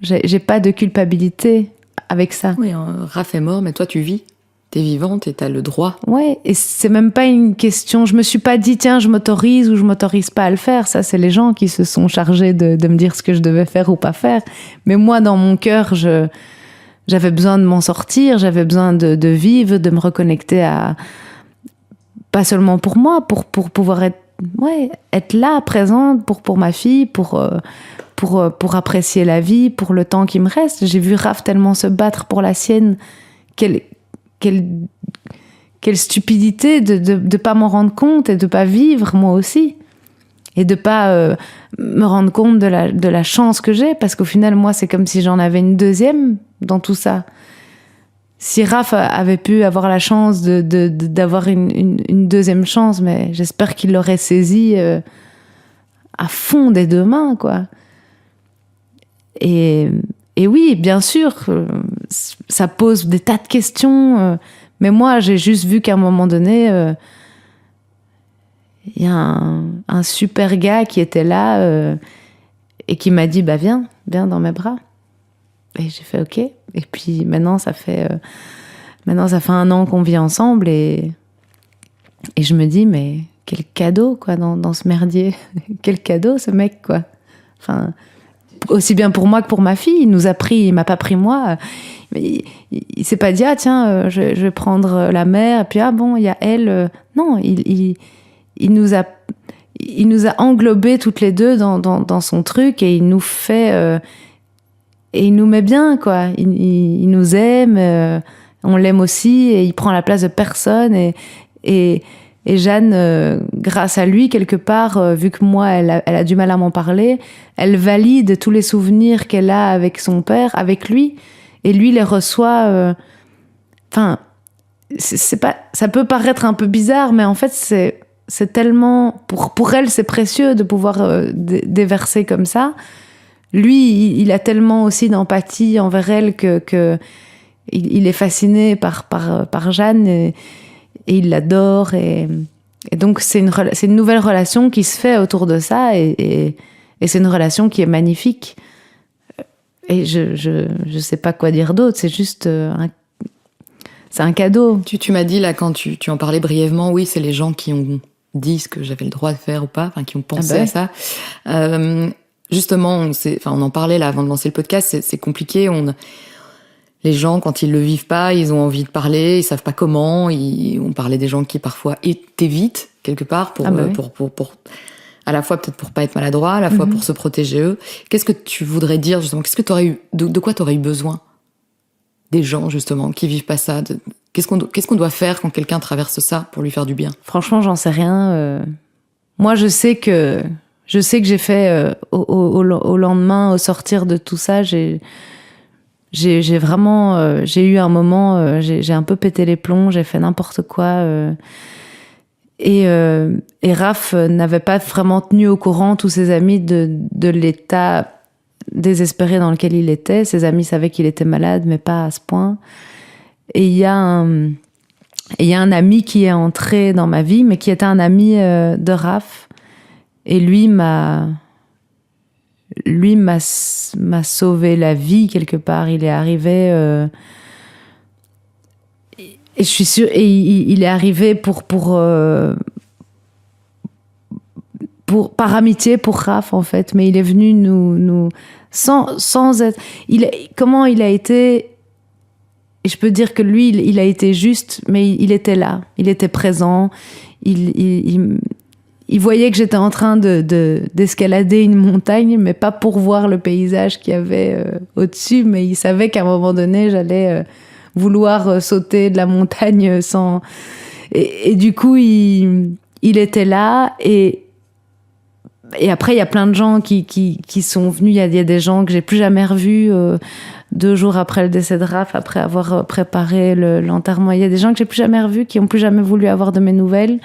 J'ai pas de culpabilité avec ça. Oui, Raph est mort, mais toi tu vis. T'es vivante et t'as le droit. Ouais, et c'est même pas une question. Je me suis pas dit, tiens, je m'autorise ou je m'autorise pas à le faire. Ça, c'est les gens qui se sont chargés de me dire ce que je devais faire ou pas faire. Mais moi, dans mon cœur, j'avais besoin de m'en sortir, j'avais besoin de vivre, de me reconnecter à... Pas seulement pour moi, pour pouvoir être là, présente pour ma fille, pour apprécier la vie, pour le temps qui me reste. J'ai vu Raph tellement se battre pour la sienne. Quelle stupidité de pas m'en rendre compte et de pas vivre moi aussi, et de pas me rendre compte de la chance que j'ai, parce qu'au final moi c'est comme si j'en avais une deuxième dans tout ça. Si Raph avait pu avoir la chance d'avoir une deuxième chance, mais j'espère qu'il l'aurait saisie à fond des deux mains, quoi. Et oui, bien sûr, ça pose des tas de questions, mais moi, j'ai juste vu qu'à un moment donné, il y a un super gars qui était là et qui m'a dit, bah viens dans mes bras. Et j'ai fait OK. Et puis maintenant, ça fait 1 an qu'on vit ensemble et je me dis, mais quel cadeau, quoi, dans ce merdier. Quel cadeau, ce mec, quoi. Enfin... aussi bien pour moi que pour ma fille. Il m'a pas pris moi. Il s'est pas dit, ah tiens, je vais prendre la mère, et puis ah bon, il y a elle. Non, il nous a englobés toutes les deux dans son truc, et il nous fait, et il nous met bien, quoi. Il nous aime, on l'aime aussi, et il prend la place de personne, et Jeanne, grâce à lui, quelque part, vu que moi, elle a du mal à m'en parler, elle valide tous les souvenirs qu'elle a avec son père, avec lui, et lui les reçoit. Enfin, c'est pas, ça peut paraître un peu bizarre, mais en fait, c'est tellement, pour elle, c'est précieux de pouvoir déverser comme ça. Lui, il a tellement aussi d'empathie envers elle que il est fasciné par Jeanne, et il l'adore, et donc c'est une nouvelle relation qui se fait autour de ça, et c'est une relation qui est magnifique, et je sais pas quoi dire d'autre, c'est juste c'est un cadeau. Tu m'as dit là, quand tu en parlais brièvement, oui, c'est les gens qui ont dit ce que j'avais le droit de faire ou pas, enfin qui ont pensé à ça. Justement, on en parlait là avant de lancer le podcast, c'est compliqué, les gens, quand ils le vivent pas, ils ont envie de parler, ils savent pas comment. On parlait des gens qui parfois t'évitent quelque part pour à la fois peut-être pour pas être maladroit, à la fois pour se protéger eux. Qu'est-ce que tu voudrais dire justement ? Qu'est-ce que t'aurais eu, de quoi t'aurais eu besoin ? Des gens justement qui vivent pas ça. Qu'est-ce qu'on doit faire quand quelqu'un traverse ça pour lui faire du bien ? Franchement, j'en sais rien. Moi, je sais que j'ai fait au lendemain, au sortir de tout ça, j'ai vraiment, j'ai eu un moment, j'ai un peu pété les plombs, j'ai fait n'importe quoi. Et Raph n'avait pas vraiment tenu au courant tous ses amis de l'état désespéré dans lequel il était. Ses amis savaient qu'il était malade, mais pas à ce point. Et il y a un ami qui est entré dans ma vie, mais qui était un ami de Raph. Et lui m'a sauvé la vie quelque part. Il est arrivé et je suis sûre, et il est arrivé par amitié pour Raph en fait, mais il est venu nous sans être, comment il a été. Et je peux dire que lui il a été juste, mais il était là, il était présent, il voyait que j'étais en train d'escalader une montagne, mais pas pour voir le paysage qu'il y avait au-dessus, mais il savait qu'à un moment donné, j'allais vouloir sauter de la montagne sans... Et du coup, il était là, et après, il y a plein de gens qui sont venus. Il y a des gens que j'ai plus jamais revus 2 jours après le décès de Raph, après avoir préparé l'enterrement. Il y a des gens que j'ai plus jamais revus, qui ont plus jamais voulu avoir de mes nouvelles.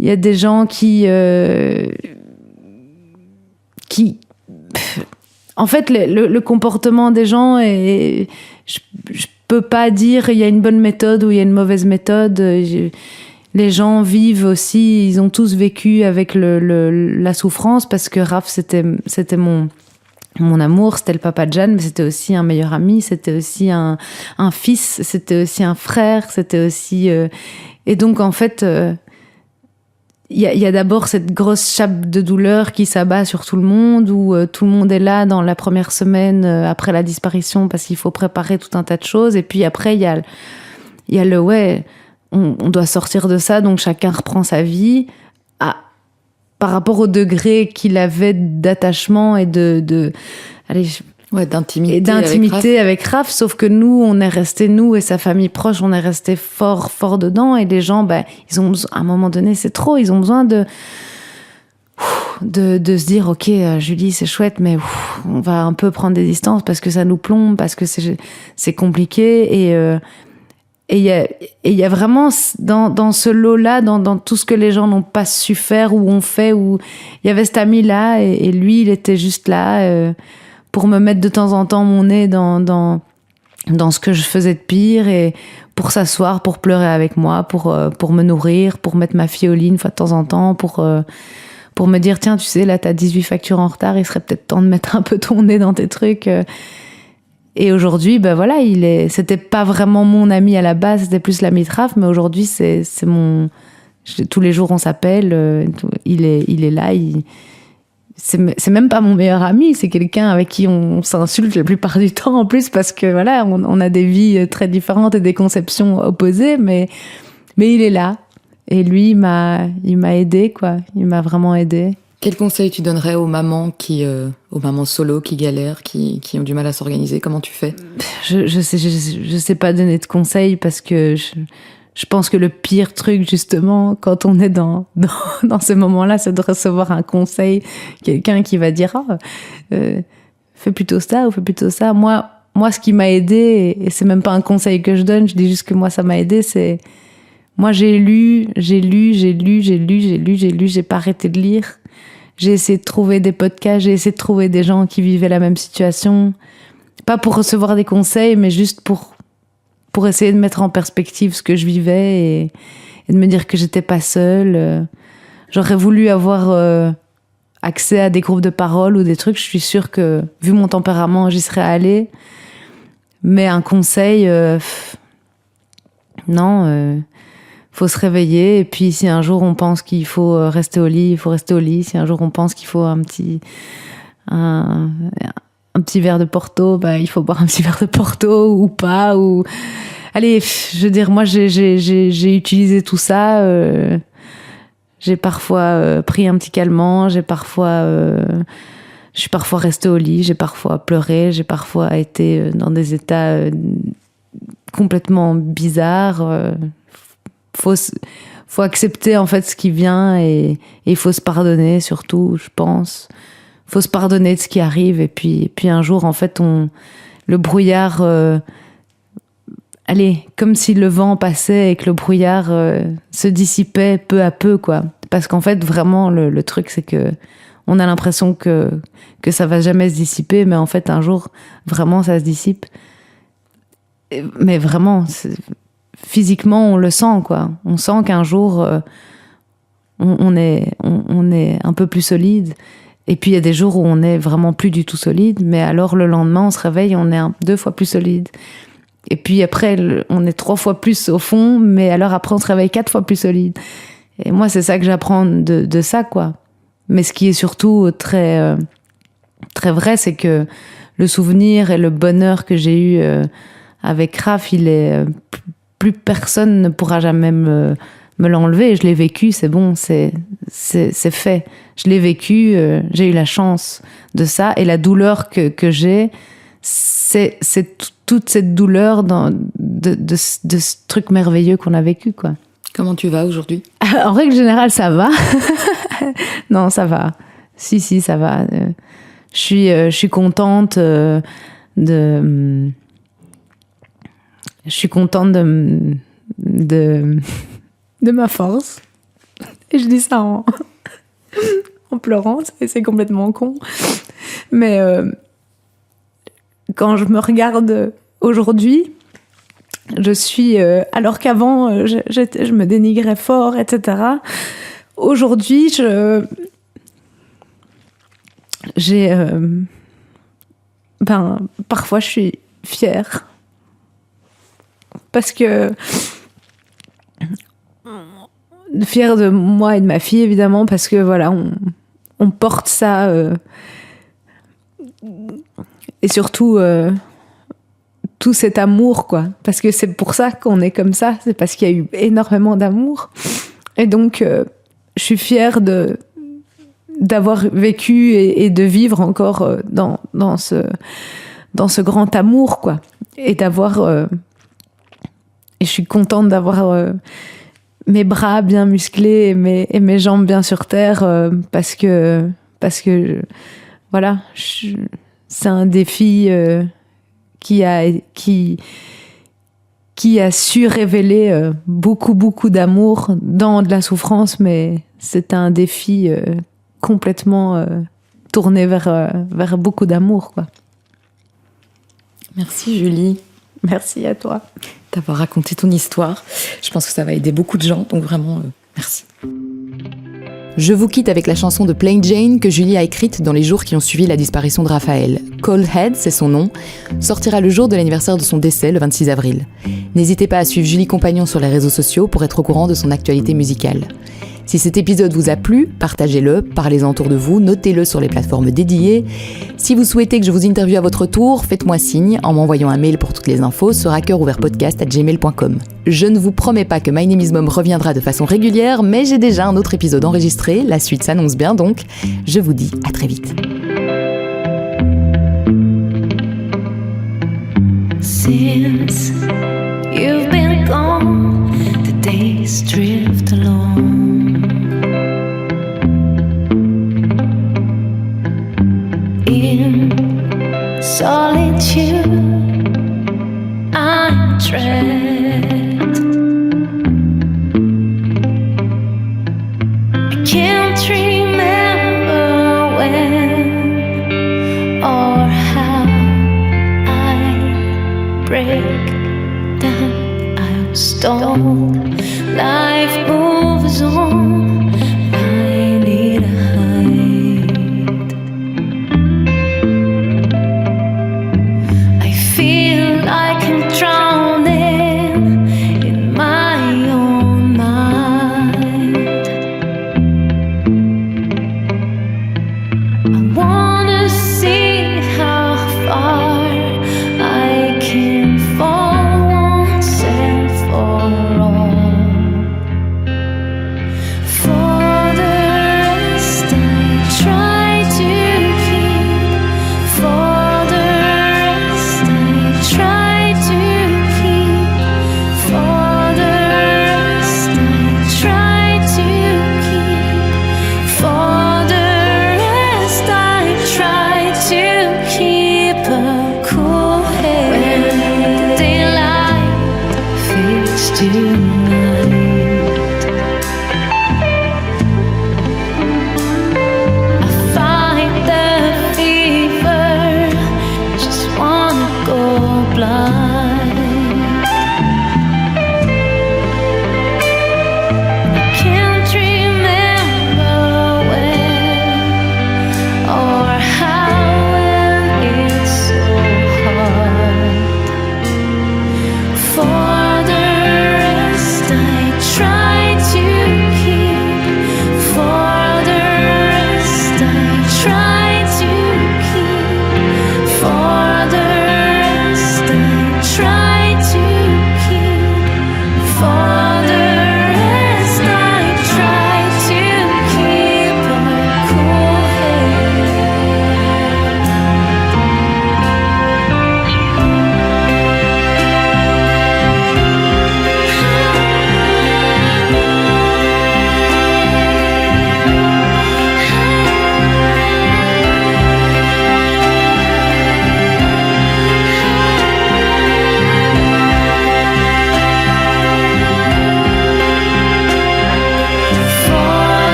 Il y a des gens qui en fait, le comportement des gens, je peux pas dire il y a une bonne méthode ou il y a une mauvaise méthode. Les gens vivent aussi, ils ont tous vécu avec la souffrance, parce que Raph, c'était mon mon amour, c'était le papa de Jeanne, mais c'était aussi un meilleur ami, c'était aussi un fils, c'était aussi un frère, c'était aussi... Et donc, en fait, il y a d'abord cette grosse chape de douleur qui s'abat sur tout le monde, où tout le monde est là dans la première semaine après la disparition, parce qu'il faut préparer tout un tas de choses. Et puis après, il y a le ouais, on doit sortir de ça, donc chacun reprend sa vie par rapport au degré qu'il avait d'attachement et d'intimité avec Raph, sauf que nous, on est restés, nous et sa famille proche, on est restés fort, fort dedans, et les gens, ils ont besoin, à un moment donné, c'est trop, ils ont besoin de se dire, ok, Julie, c'est chouette, mais on va un peu prendre des distances parce que ça nous plombe, parce que c'est compliqué, et il y a vraiment dans ce lot-là, dans tout ce que les gens n'ont pas su faire ou ont fait, où il y avait cet ami-là, et lui, il était juste là pour me mettre de temps en temps mon nez dans ce que je faisais de pire, et pour s'asseoir, pour pleurer avec moi, pour me nourrir, pour mettre ma fille au lit une fois de temps en temps, pour me dire, tiens, tu sais, là, t'as 18 factures en retard, il serait peut-être temps de mettre un peu ton nez dans tes trucs. Et aujourd'hui, voilà, c'était pas vraiment mon ami à la base, c'était plus l'ami de Raph, mais aujourd'hui, c'est tous les jours on s'appelle, il est là, c'est même pas mon meilleur ami, c'est quelqu'un avec qui on s'insulte la plupart du temps en plus, parce que voilà, on a des vies très différentes et des conceptions opposées, mais il est là. Et lui, il m'a aidé, quoi. Il m'a vraiment aidé. Quel conseil tu donnerais aux mamans aux mamans solo qui galèrent, qui ont du mal à s'organiser? Comment tu fais? Je sais pas donner de conseils, parce que je pense que le pire truc, justement, quand on est dans ces moments-là, c'est de recevoir un conseil, quelqu'un qui va dire fais plutôt ça ou fais plutôt ça. Moi, ce qui m'a aidé, et c'est même pas un conseil que je donne, je dis juste que moi, ça m'a aidé, c'est... Moi, j'ai lu, j'ai pas arrêté de lire. J'ai essayé de trouver des podcasts, j'ai essayé de trouver des gens qui vivaient la même situation. Pas pour recevoir des conseils, mais juste pour essayer de mettre en perspective ce que je vivais et de me dire que j'étais pas seule. J'aurais voulu avoir accès à des groupes de parole ou des trucs. Je suis sûre que, vu mon tempérament, j'y serais allée. Mais un conseil, non... faut se réveiller, et puis si un jour on pense qu'il faut rester au lit, il faut rester au lit. Si un jour on pense qu'il faut un petit verre de Porto, il faut boire un petit verre de Porto ou pas. Ou allez, je veux dire, moi j'ai utilisé tout ça. J'ai parfois pris un petit calmant, je suis parfois restée au lit, j'ai parfois pleuré, j'ai parfois été dans des états complètement bizarres. Faut accepter en fait ce qui vient, et il faut se pardonner, surtout, je pense. Faut se pardonner de ce qui arrive, et puis un jour en fait le brouillard comme si le vent passait et que le brouillard se dissipait peu à peu, quoi. Parce qu'en fait vraiment le truc, c'est que on a l'impression que ça va jamais se dissiper, mais en fait un jour vraiment ça se dissipe. Mais vraiment, physiquement, on le sent, quoi. On sent qu'un jour, on est un peu plus solide. Et puis, il y a des jours où on est vraiment plus du tout solide. Mais alors, le lendemain, on se réveille et on est 2 fois plus solide. Et puis après, on est 3 fois plus au fond. Mais alors, après, on se réveille 4 fois plus solide. Et moi, c'est ça que j'apprends de ça, quoi. Mais ce qui est surtout très, très vrai, c'est que le souvenir et le bonheur que j'ai eu avec Raph, il est... plus personne ne pourra jamais me l'enlever. Je l'ai vécu, c'est bon, c'est fait. Je l'ai vécu, j'ai eu la chance de ça. Et la douleur que j'ai, c'est toute cette douleur de ce truc merveilleux qu'on a vécu, quoi. Comment tu vas aujourd'hui? En règle générale, ça va. Non, ça va. Si, ça va. Je suis contente Je suis contente de ma force. Et je dis ça en pleurant, c'est complètement con. Mais quand je me regarde aujourd'hui, je suis... alors qu'avant, je me dénigrais fort, etc. Aujourd'hui, j'ai parfois je suis fière. Parce que fière de moi et de ma fille, évidemment, parce que voilà, on porte ça et surtout tout cet amour, quoi. Parce que c'est pour ça qu'on est comme ça, c'est parce qu'il y a eu énormément d'amour. Et donc, je suis fière d'avoir vécu et de vivre encore dans ce grand amour, quoi. Et et je suis contente d'avoir mes bras bien musclés et mes jambes bien sur terre parce que voilà, c'est un défi qui a su révéler beaucoup d'amour dans de la souffrance, mais c'est un défi complètement tourné vers beaucoup d'amour, quoi. Merci Julie. Merci à toi d'avoir raconté ton histoire. Je pense que ça va aider beaucoup de gens, donc vraiment, merci. Je vous quitte avec la chanson de Plain Jane que Julie a écrite dans les jours qui ont suivi la disparition de Raphaël. Cold Head, c'est son nom, sortira le jour de l'anniversaire de son décès, le 26 avril. N'hésitez pas à suivre Julie Compagnon sur les réseaux sociaux pour être au courant de son actualité musicale. Si cet épisode vous a plu, partagez-le, parlez-en autour de vous, notez-le sur les plateformes dédiées. Si vous souhaitez que je vous interviewe à votre tour, faites-moi signe en m'envoyant un mail pour toutes les infos sur hackerouvertpodcast@gmail.com. Je ne vous promets pas que My Name is Mom reviendra de façon régulière, mais j'ai déjà un autre épisode enregistré, la suite s'annonce bien donc. Je vous dis à très vite. Since you've been gone, the days drift along. In solitude, I'm trapped. I can't remember when or how I break down. I was told life moves on.